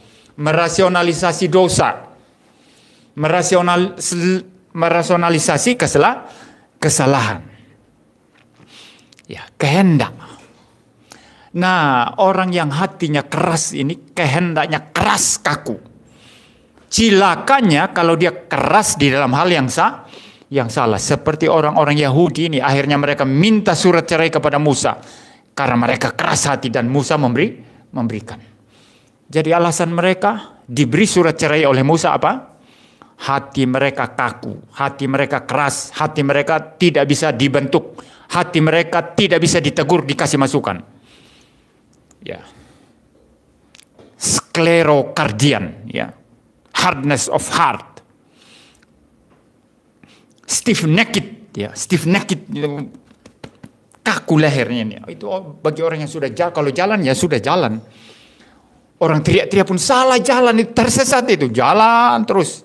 Merasionalisasi dosa. Merasionalisasi kesalahan. Ya, kehendak. Nah, orang yang hatinya keras ini kehendaknya keras kaku. Cilakanya kalau dia keras di dalam hal yang salah. Seperti orang-orang Yahudi ini, akhirnya mereka minta surat cerai kepada Musa. Karena mereka keras hati dan Musa memberikan. Jadi alasan mereka diberi surat cerai oleh Musa apa? Hati mereka kaku, hati mereka keras, hati mereka tidak bisa dibentuk. Hati mereka tidak bisa ditegur, dikasih masukan. Ya. Sklerokardian, ya. Hardness of heart. Stiff necked, ya, stiff necked, kaku lehernya ini. Itu bagi orang yang sudah jalan, kalau jalan ya sudah jalan. Orang teriak-teriak pun salah jalan, itu tersesat itu, jalan terus.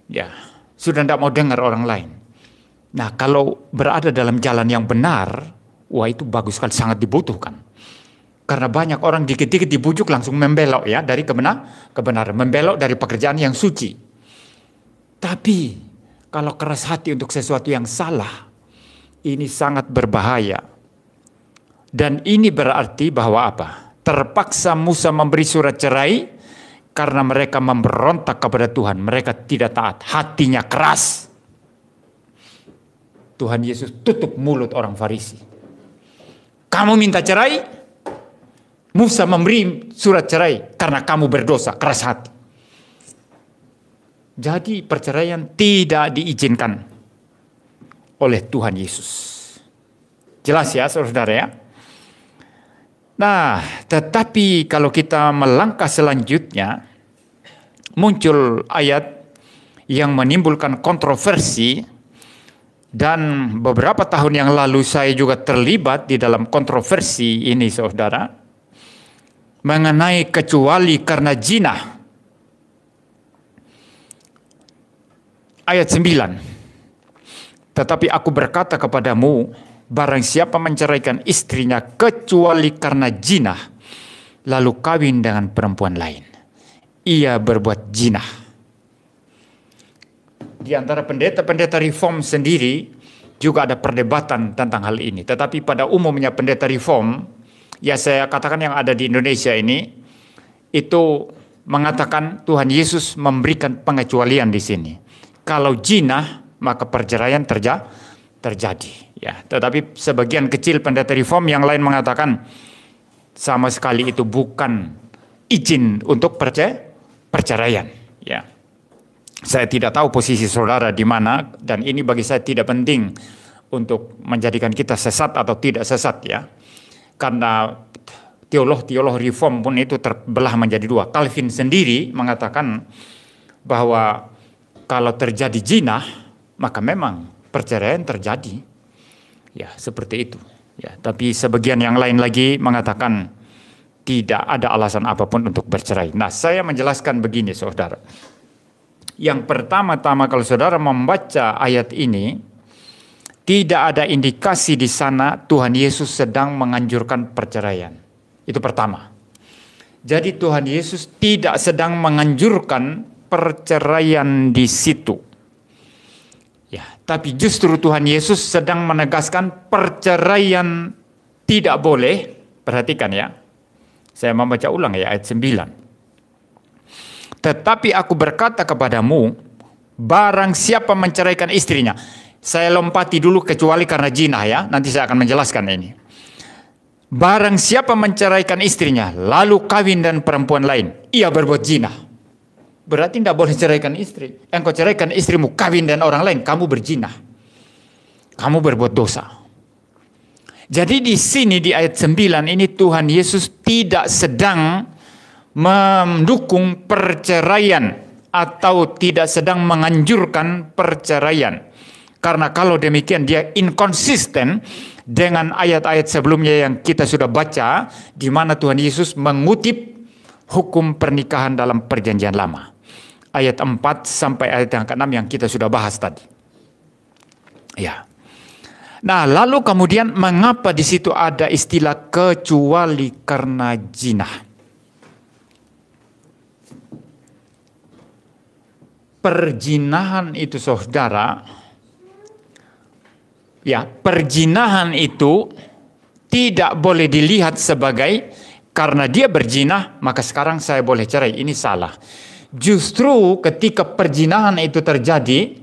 Ya, sudah tidak mau dengar orang lain. Nah, kalau berada dalam jalan yang benar, wah itu bagus sekali, sangat dibutuhkan. Karena banyak orang dikit-dikit dibujuk langsung membelok ya dari kebenaran, membelok dari pekerjaan yang suci. Tapi kalau keras hati untuk sesuatu yang salah, ini sangat berbahaya. Dan ini berarti bahwa apa? Terpaksa Musa memberi surat cerai karena mereka memberontak kepada Tuhan. Mereka tidak taat, hatinya keras. Tuhan Yesus tutup mulut orang Farisi. Kamu minta cerai? Musa memberi surat cerai karena kamu berdosa, keras hati. Jadi perceraian tidak diizinkan oleh Tuhan Yesus. Jelas ya saudara ya? Nah, tetapi kalau kita melangkah selanjutnya, muncul ayat yang menimbulkan kontroversi. Dan beberapa tahun yang lalu saya juga terlibat di dalam kontroversi ini saudara. Mengenai kecuali karena zina. Ayat 9. Tetapi aku berkata kepadamu, barang siapa menceraikan istrinya kecuali karena zina, lalu kawin dengan perempuan lain, ia berbuat zina. Di antara pendeta-pendeta reform sendiri juga ada perdebatan tentang hal ini. Tetapi pada umumnya pendeta reform, ya saya katakan yang ada di Indonesia ini, itu mengatakan Tuhan Yesus memberikan pengecualian di sini. Kalau zina, maka perceraian terjadi. Ya, tetapi sebagian kecil pendeta reform yang lain mengatakan sama sekali itu bukan izin untuk perceraian. Ya, saya tidak tahu posisi saudara di mana, dan ini bagi saya tidak penting untuk menjadikan kita sesat atau tidak sesat ya. Karena teolog reform pun itu terbelah menjadi dua. Calvin sendiri mengatakan bahwa kalau terjadi zina, maka memang perceraian terjadi. Ya, seperti itu. Ya, tapi sebagian yang lain lagi mengatakan tidak ada alasan apapun untuk bercerai. Nah, saya menjelaskan begini, saudara. Yang pertama-tama kalau saudara membaca ayat ini, tidak ada indikasi di sana Tuhan Yesus sedang menganjurkan perceraian. Itu pertama. Jadi Tuhan Yesus tidak sedang menganjurkan perceraian di situ. Ya, tapi justru Tuhan Yesus sedang menegaskan perceraian tidak boleh. Perhatikan ya. Saya membaca ulang ya ayat 9. Tetapi aku berkata kepadamu, barang siapa menceraikan istrinya. Saya lompati dulu kecuali karena zina ya. Nanti saya akan menjelaskan ini. Barang siapa menceraikan istrinya, lalu kawin dan perempuan lain, ia berbuat zina. Berarti tidak boleh ceraikan istri. Engkau ceraikan istrimu, kawin dan orang lain, kamu berzina. Kamu berbuat dosa. Jadi di sini di ayat 9 ini Tuhan Yesus tidak sedang mendukung perceraian atau tidak sedang menganjurkan perceraian. Karena kalau demikian dia inkonsisten dengan ayat-ayat sebelumnya yang kita sudah baca, di mana Tuhan Yesus mengutip hukum pernikahan dalam Perjanjian Lama. Ayat 4 sampai ayat yang ke-6 yang kita sudah bahas tadi. Ya. Nah, lalu kemudian mengapa di situ ada istilah kecuali karena zina? Perzinahan itu saudara, ya, perzinahan itu tidak boleh dilihat sebagai karena dia berzina maka sekarang saya boleh cerai. Ini salah. Justru ketika perzinahan itu terjadi,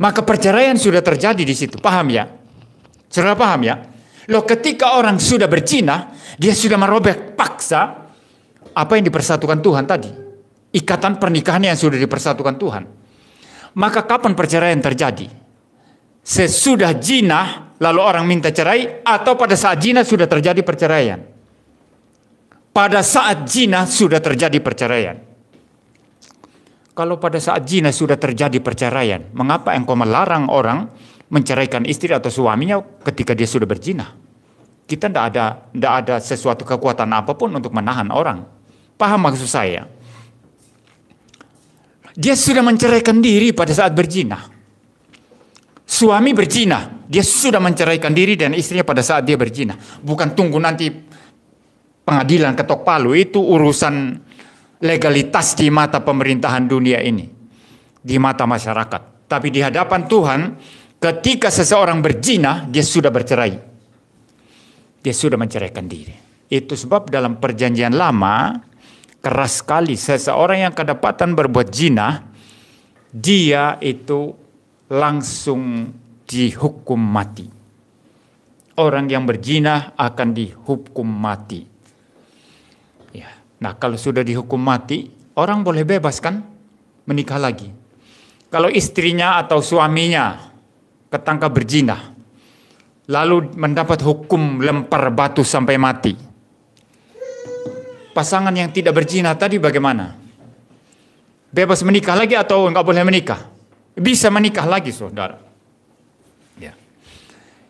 maka perceraian sudah terjadi di situ. Paham ya? Sudah paham ya? Loh, ketika orang sudah berzina, dia sudah merobek paksa apa yang dipersatukan Tuhan tadi. Ikatan pernikahan yang sudah dipersatukan Tuhan. Maka kapan perceraian terjadi? Sesudah zina lalu orang minta cerai, atau pada saat zina sudah terjadi perceraian? Pada saat zina sudah terjadi perceraian. Kalau pada saat zina sudah terjadi perceraian, mengapa engkau melarang orang menceraikan istri atau suaminya ketika dia sudah berzina? Kita tidak ada sesuatu kekuatan apapun untuk menahan orang. Paham maksud saya? Dia sudah menceraikan diri pada saat berzina. Suami berzina, dia sudah menceraikan diri dan istrinya pada saat dia berzina. Bukan tunggu nanti pengadilan ketok palu, itu urusan legalitas di mata pemerintahan dunia ini, di mata masyarakat. Tapi di hadapan Tuhan, ketika seseorang berzina, dia sudah bercerai. Dia sudah menceraikan diri. Itu sebab dalam Perjanjian Lama, keras sekali seseorang yang kedapatan berbuat zina, dia itu langsung dihukum mati. Orang yang berzina akan dihukum mati. Ya. Nah, kalau sudah dihukum mati, orang boleh bebas kan menikah lagi. Kalau istrinya atau suaminya ketangkap berzina, lalu mendapat hukum lempar batu sampai mati, pasangan yang tidak berzina tadi bagaimana? Bebas menikah lagi atau enggak boleh menikah? Bisa menikah lagi, saudara. Ya.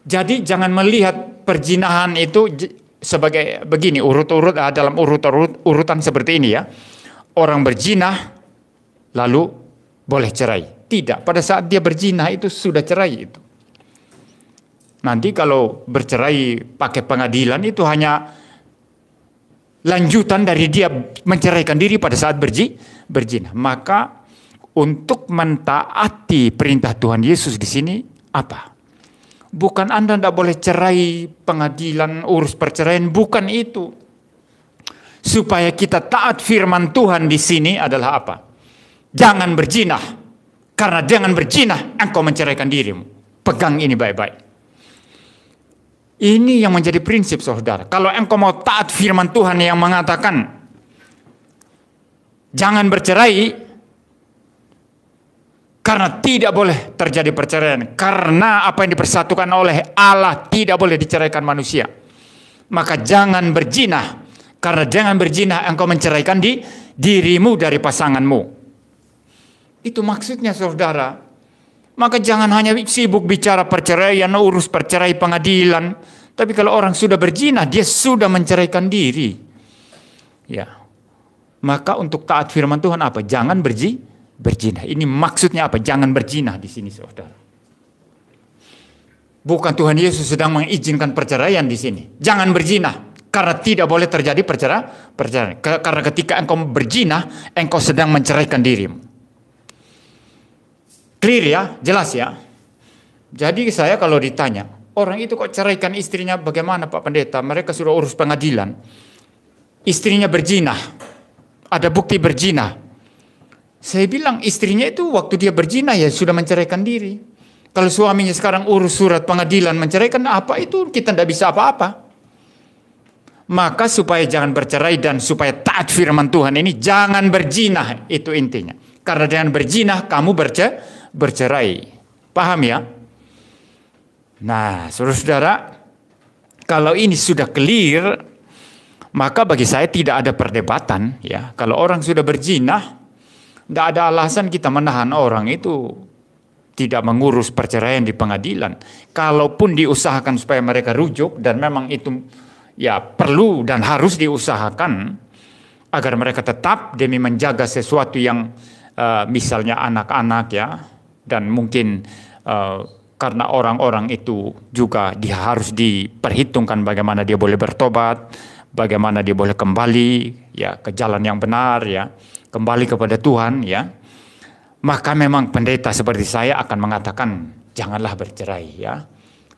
Jadi jangan melihat perzinahan itu sebagai begini, urut-urut dalam urutan seperti ini ya. Orang berzina lalu boleh cerai. Tidak, pada saat dia berzina itu sudah cerai itu. Nanti kalau bercerai pakai pengadilan itu hanya lanjutan dari dia menceraikan diri pada saat berzina. Maka untuk mentaati perintah Tuhan Yesus di sini apa? Bukan Anda tidak boleh cerai, pengadilan urus perceraian, bukan itu. Supaya kita taat firman Tuhan di sini adalah apa? Jangan berzina. Karena dengan berzina engkau menceraikan dirimu. Pegang ini baik-baik. Ini yang menjadi prinsip, saudara. Kalau engkau mau taat firman Tuhan yang mengatakan jangan bercerai, karena tidak boleh terjadi perceraian, karena apa yang dipersatukan oleh Allah tidak boleh diceraikan manusia, maka jangan berzina, karena jangan berzina engkau menceraikan dirimu dari pasanganmu. Itu maksudnya, saudara. Maka jangan hanya sibuk bicara perceraian, urus percerai pengadilan. Tapi kalau orang sudah berzina, dia sudah menceraikan diri. Ya. Maka untuk taat firman Tuhan apa? Jangan berzina. Ini maksudnya apa? Jangan berzina di sini, saudara. Bukan Tuhan Yesus sedang mengizinkan perceraian di sini. Jangan berzina. Karena tidak boleh terjadi perceraian. Karena ketika engkau berzina, engkau sedang menceraikan dirimu. Clear ya, jelas ya. Jadi saya kalau ditanya, orang itu kok ceraikan istrinya bagaimana Pak Pendeta? Mereka sudah urus pengadilan. Istrinya berzina. Ada bukti berzina. Saya bilang istrinya itu waktu dia berzina ya sudah menceraikan diri. Kalau suaminya sekarang urus surat pengadilan menceraikan, apa itu kita tidak bisa apa-apa. Maka supaya jangan bercerai dan supaya taat firman Tuhan ini, jangan berzina, itu intinya. Karena dengan berzina kamu bercerai. Paham ya? Nah, saudara-saudara, kalau ini sudah clear, maka bagi saya tidak ada perdebatan ya. Kalau orang sudah berzina, tidak ada alasan kita menahan orang itu tidak mengurus perceraian di pengadilan. Kalaupun diusahakan supaya mereka rujuk dan memang itu ya perlu dan harus diusahakan agar mereka tetap demi menjaga sesuatu yang misalnya anak-anak ya, dan mungkin karena orang-orang itu juga dia harus diperhitungkan bagaimana dia boleh bertobat, bagaimana dia boleh kembali ya ke jalan yang benar ya, kembali kepada Tuhan ya. Maka memang pendeta seperti saya akan mengatakan janganlah bercerai ya.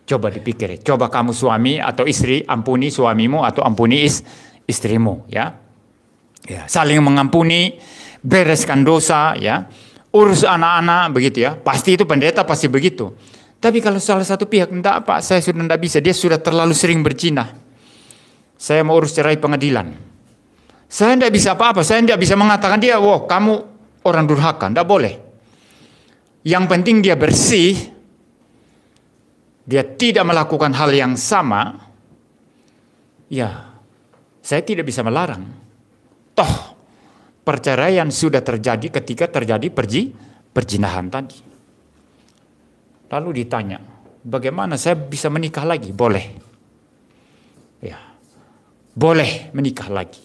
Coba dipikir, coba kamu suami atau istri ampuni suamimu atau ampuni istrimu ya. Ya, saling mengampuni, bereskan dosa ya. Urus anak-anak begitu ya. Pasti itu pendeta pasti begitu. Tapi kalau salah satu pihak enggak Pak, saya sudah enggak bisa, dia sudah terlalu sering berzina. Saya mau urus cerai pengadilan. Saya enggak bisa apa-apa, saya enggak bisa mengatakan dia, "Wah, kamu orang durhaka." Enggak boleh. Yang penting dia bersih. Dia tidak melakukan hal yang sama. Ya, saya tidak bisa melarang. Toh perceraian sudah terjadi ketika terjadi perzinahan tadi. Lalu ditanya, bagaimana saya bisa menikah lagi? Boleh. Ya, boleh menikah lagi.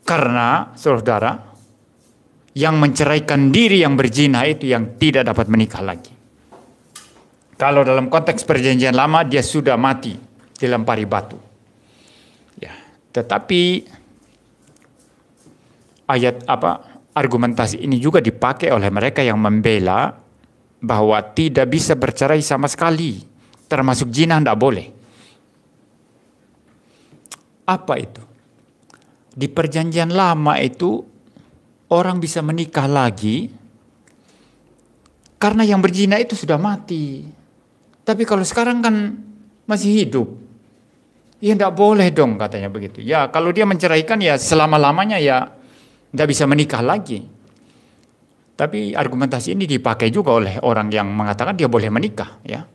Karena, saudara, yang menceraikan diri yang berzina itu yang tidak dapat menikah lagi. Kalau dalam konteks perjanjian lama, dia sudah mati, dilempari batu. Ya, tetapi argumentasi ini juga dipakai oleh mereka yang membela bahwa tidak bisa bercerai sama sekali, termasuk zina tidak boleh. Apa itu? Di perjanjian lama itu orang bisa menikah lagi karena yang berzina itu sudah mati. Tapi kalau sekarang kan masih hidup, ya tidak boleh dong katanya begitu. Ya kalau dia menceraikan ya selama-lamanya ya tidak bisa menikah lagi. Tapi argumentasi ini dipakai juga oleh orang yang mengatakan dia boleh menikah. Ya,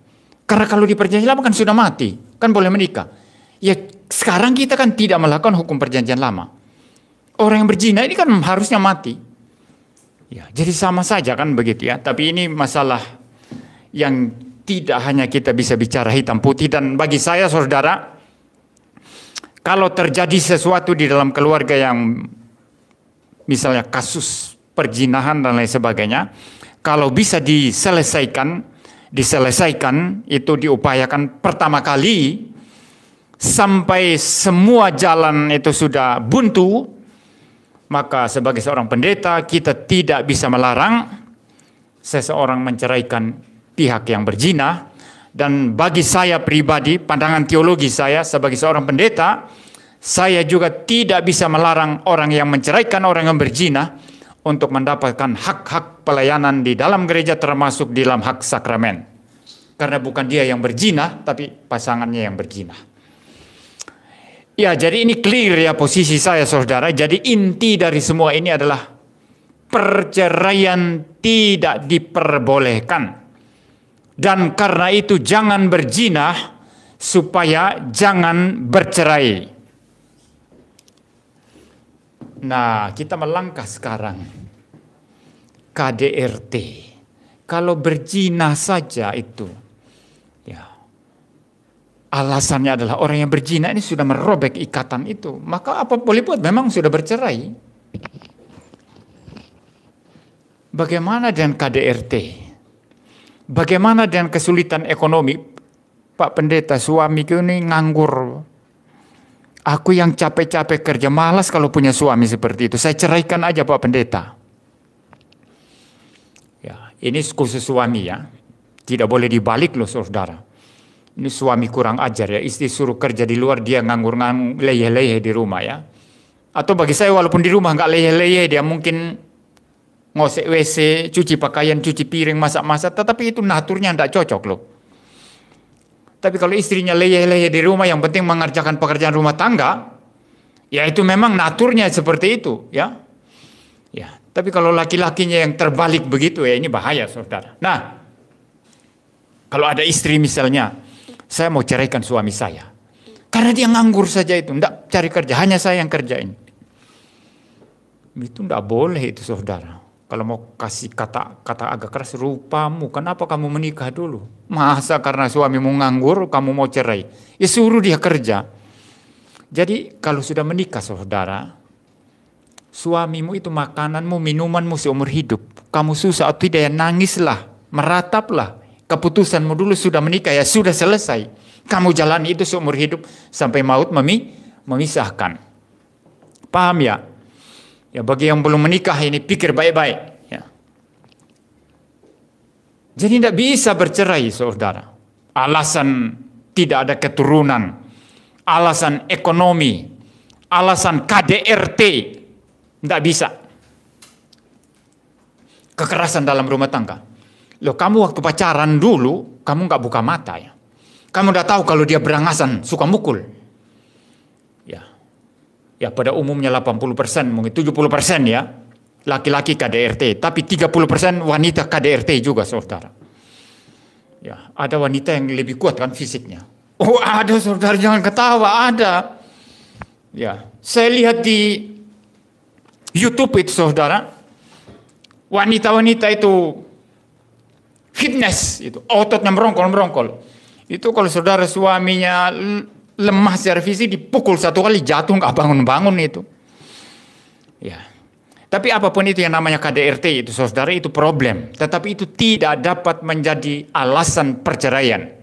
karena kalau di perjanjian lama kan sudah mati, kan boleh menikah. Ya sekarang kita kan tidak melakukan hukum perjanjian lama. Orang yang berzina ini kan harusnya mati. Ya, jadi sama saja kan begitu ya. Tapi ini masalah yang tidak hanya kita bisa bicara hitam putih. Dan bagi saya saudara, kalau terjadi sesuatu di dalam keluarga yang misalnya kasus perzinahan dan lain sebagainya, kalau bisa diselesaikan itu diupayakan pertama kali sampai semua jalan itu sudah buntu, maka sebagai seorang pendeta kita tidak bisa melarang seseorang menceraikan pihak yang berzina. Dan bagi saya pribadi, pandangan teologi saya sebagai seorang pendeta, saya juga tidak bisa melarang orang yang menceraikan orang yang berzina untuk mendapatkan hak-hak pelayanan di dalam gereja, termasuk di dalam hak sakramen. Karena bukan dia yang berzina, tapi pasangannya yang berzina. Ya, jadi ini clear ya posisi saya saudara. Jadi inti dari semua ini adalah perceraian tidak diperbolehkan. Dan karena itu jangan berzina supaya jangan bercerai. Nah, kita melangkah sekarang KDRT. Kalau berzina saja itu, ya, alasannya adalah orang yang berzina ini sudah merobek ikatan itu. Maka apa boleh buat, memang sudah bercerai. Bagaimana dengan KDRT? Bagaimana dengan kesulitan ekonomi? Pak Pendeta, suamiku ini nganggur. Aku yang capek-capek kerja, malas kalau punya suami seperti itu. Saya ceraikan aja Pak Pendeta. Ya, ini khusus suami ya. Tidak boleh dibalik loh saudara. Ini suami kurang ajar ya. Istri suruh kerja di luar, dia nganggur-nganggur, leyeh-leyeh di rumah ya. Atau bagi saya walaupun di rumah nggak leyeh-leyeh, dia mungkin ngosek WC, cuci pakaian, cuci piring, masak-masak. Tetapi itu naturnya tidak cocok loh. Tapi kalau istrinya leyeh-leyeh di rumah, yang penting mengerjakan pekerjaan rumah tangga, ya itu memang naturnya seperti itu, ya. Ya, tapi kalau laki-lakinya yang terbalik begitu, ya ini bahaya, saudara. Nah, kalau ada istri misalnya, saya mau ceraikan suami saya, karena dia nganggur saja itu, enggak cari kerja, hanya saya yang kerjain. Itu enggak boleh itu, saudara. Kalau mau kasih kata agak keras, rupamu, kenapa kamu menikah dulu? Masa karena suamimu nganggur, kamu mau cerai? Ya suruh dia kerja. Jadi kalau sudah menikah saudara, suamimu itu makananmu, minumanmu seumur hidup. Kamu susah atau tidak ya nangislah, merataplah. Keputusanmu dulu sudah menikah, ya sudah selesai. Kamu jalani itu seumur hidup sampai maut memisahkan. Paham ya? Ya bagi yang belum menikah ini pikir baik-baik. Ya. Jadi tidak bisa bercerai saudara. Alasan tidak ada keturunan, alasan ekonomi, alasan KDRT, tidak bisa. Kekerasan dalam rumah tangga. Loh kamu waktu pacaran dulu, kamu nggak buka mata ya. Kamu udah tahu kalau dia berangasan, suka mukul. Ya pada umumnya 80%, mungkin 70% ya, laki-laki KDRT, tapi 30% wanita KDRT juga saudara. Ya, ada wanita yang lebih kuat kan fisiknya. Oh ada saudara, jangan ketawa, ada. Ya, saya lihat di YouTube itu saudara, wanita-wanita itu fitness, itu ototnya merongkol-merongkol. Itu kalau saudara suaminya lemah secara fisik, dipukul satu kali jatuh nggak bangun-bangun itu. Ya. Tapi apapun itu yang namanya KDRT itu saudara, itu problem. Tetapi itu tidak dapat menjadi alasan perceraian.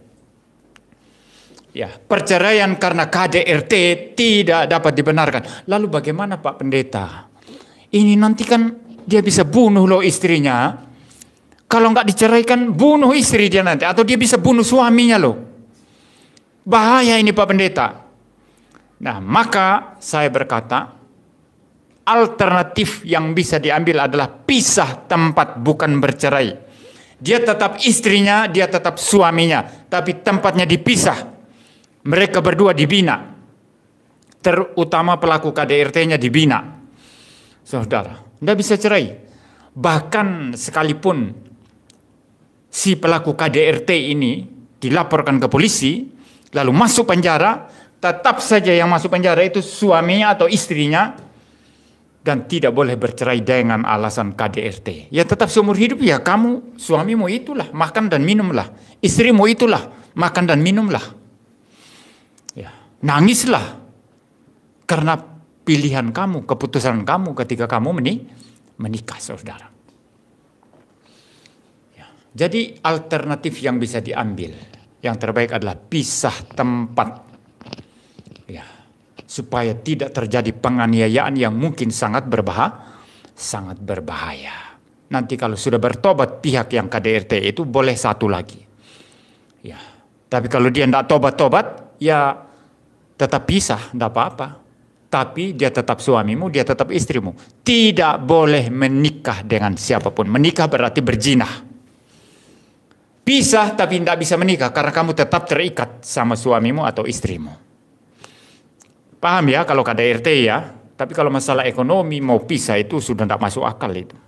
Ya, perceraian karena KDRT tidak dapat dibenarkan. Lalu bagaimana Pak Pendeta? Ini nanti kan dia bisa bunuh loh istrinya. Kalau nggak diceraikan bunuh istri dia nanti, atau dia bisa bunuh suaminya loh. Bahaya ini Pak Pendeta. Nah, maka saya berkata, alternatif yang bisa diambil adalah pisah tempat, bukan bercerai. Dia tetap istrinya, dia tetap suaminya, tapi tempatnya dipisah. Mereka berdua dibina. Terutama pelaku KDRT-nya dibina. Saudara, tidak bisa cerai. Bahkan sekalipun si pelaku KDRT ini dilaporkan ke polisi, lalu masuk penjara, tetap saja yang masuk penjara itu suaminya atau istrinya, dan tidak boleh bercerai dengan alasan KDRT. Ya tetap seumur hidup ya kamu, suamimu itulah, makan dan minumlah. Istrimu itulah, makan dan minumlah. Ya, nangislah. Karena pilihan kamu, keputusan kamu ketika kamu menikah, saudara. Ya, jadi alternatif yang bisa diambil, yang terbaik adalah pisah tempat, ya, supaya tidak terjadi penganiayaan yang mungkin sangat berbahaya. Nanti kalau sudah bertobat pihak yang KDRT itu boleh satu lagi, ya. Tapi kalau dia tidak tobat-tobat, ya tetap pisah, tidak apa-apa. Tapi dia tetap suamimu, dia tetap istrimu. Tidak boleh menikah dengan siapapun. Menikah berarti berzina. Pisah tapi tidak bisa menikah karena kamu tetap terikat sama suamimu atau istrimu. Paham ya kalau KDRT ya? Tapi kalau masalah ekonomi mau pisah itu sudah tidak masuk akal itu.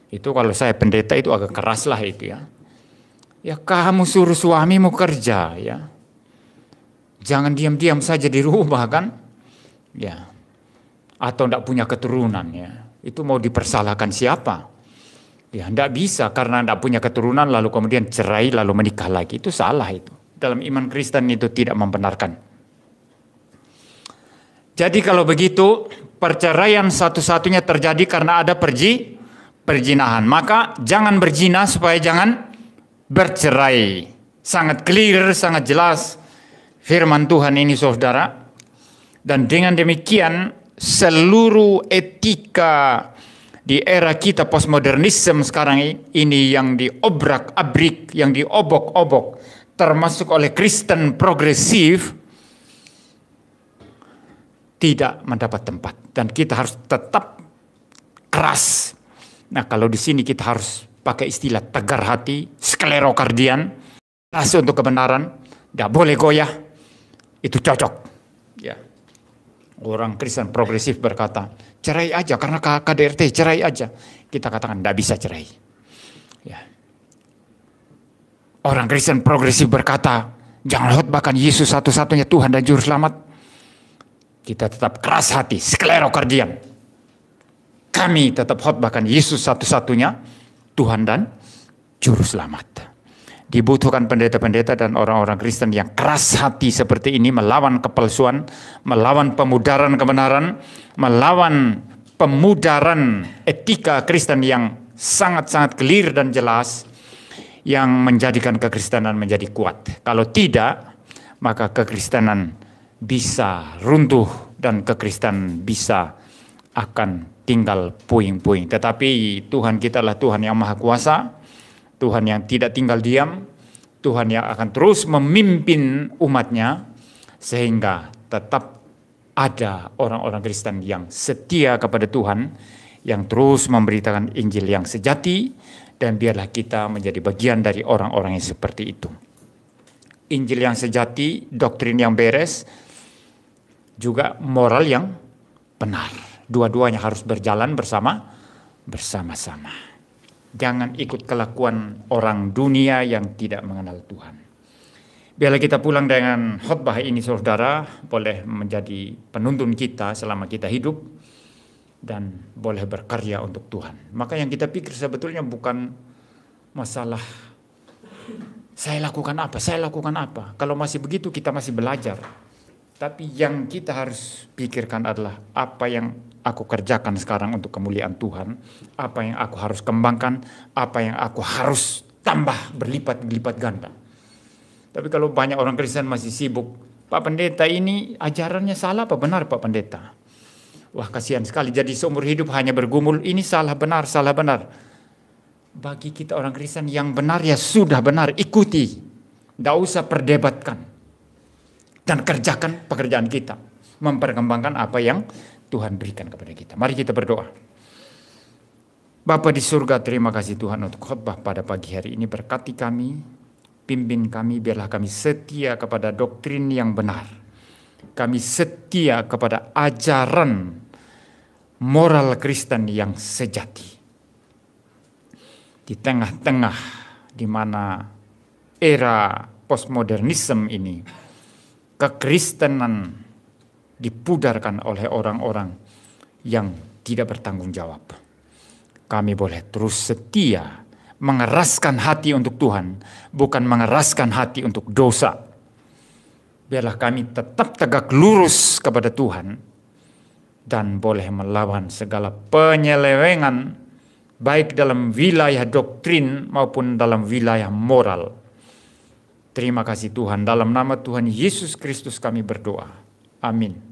Itu kalau saya pendeta itu agak keras lah itu ya. Ya kamu suruh suamimu kerja ya. Jangan diam-diam saja di rumah kan. Ya. Atau tidak punya keturunan ya. Itu mau dipersalahkan siapa? Ya, tidak bisa karena tidak punya keturunan lalu kemudian cerai lalu menikah lagi. Itu salah itu. Dalam iman Kristen itu tidak membenarkan. Jadi kalau begitu, perceraian satu-satunya terjadi karena ada perzinahan. Maka jangan berzina supaya jangan bercerai. Sangat clear, sangat jelas firman Tuhan ini saudara. Dan dengan demikian seluruh etika di era kita postmodernisme sekarang ini yang diobrak-abrik, yang diobok-obok, termasuk oleh Kristen progresif, tidak mendapat tempat. Dan kita harus tetap keras. Nah, kalau di sini kita harus pakai istilah tegar hati, sklerokardian, keras untuk kebenaran, tidak boleh goyah, itu cocok. Ya. Orang Kristen progresif berkata, cerai aja karena KDRT, cerai aja. Kita katakan tidak bisa cerai. Ya. Orang Kristen progresif berkata, jangan khotbahkan Yesus satu-satunya Tuhan dan Juru Selamat. Kita tetap keras hati, sklerokardian. Kami tetap khotbahkan Yesus satu-satunya Tuhan dan Juru Selamat. Dibutuhkan pendeta-pendeta dan orang-orang Kristen yang keras hati seperti ini melawan kepalsuan, melawan pemudaran kebenaran, melawan pemudaran etika Kristen yang sangat-sangat clear dan jelas yang menjadikan kekristenan menjadi kuat. Kalau tidak, maka kekristenan bisa runtuh dan kekristenan bisa akan tinggal puing-puing. Tetapi Tuhan kita adalah Tuhan yang Maha Kuasa, Tuhan yang tidak tinggal diam, Tuhan yang akan terus memimpin umatnya sehingga tetap ada orang-orang Kristen yang setia kepada Tuhan, yang terus memberitakan Injil yang sejati, dan biarlah kita menjadi bagian dari orang-orang yang seperti itu. Injil yang sejati, doktrin yang beres, juga moral yang benar. Dua-duanya harus berjalan bersama-sama. Jangan ikut kelakuan orang dunia yang tidak mengenal Tuhan. Biarlah kita pulang dengan khotbah ini saudara, boleh menjadi penuntun kita selama kita hidup dan boleh berkarya untuk Tuhan. Maka yang kita pikir sebetulnya bukan masalah saya lakukan apa. Kalau masih begitu kita masih belajar. Tapi yang kita harus pikirkan adalah apa yang aku kerjakan sekarang untuk kemuliaan Tuhan, apa yang aku harus kembangkan, apa yang aku harus tambah berlipat-lipat ganda. Tapi kalau banyak orang Kristen masih sibuk, Pak Pendeta ini ajarannya salah apa benar Pak Pendeta? Wah kasihan sekali, jadi seumur hidup hanya bergumul, ini salah benar. Bagi kita orang Kristen yang benar ya sudah benar, ikuti. Tidak usah perdebatkan. Dan kerjakan pekerjaan kita. Memperkembangkan apa yang Tuhan berikan kepada kita. Mari kita berdoa. Bapa di surga, terima kasih Tuhan untuk khotbah pada pagi hari ini. Berkati kami, pimpin kami, biarlah kami setia kepada doktrin yang benar. Kami setia kepada ajaran moral Kristen yang sejati. Di tengah-tengah di mana era postmodernisme ini, kekristenan dipudarkan oleh orang-orang yang tidak bertanggung jawab. Kami boleh terus setia mengeraskan hati untuk Tuhan, bukan mengeraskan hati untuk dosa. Biarlah kami tetap tegak lurus kepada Tuhan dan boleh melawan segala penyelewengan baik dalam wilayah doktrin maupun dalam wilayah moral. Terima kasih Tuhan, dalam nama Tuhan Yesus Kristus kami berdoa. Amin.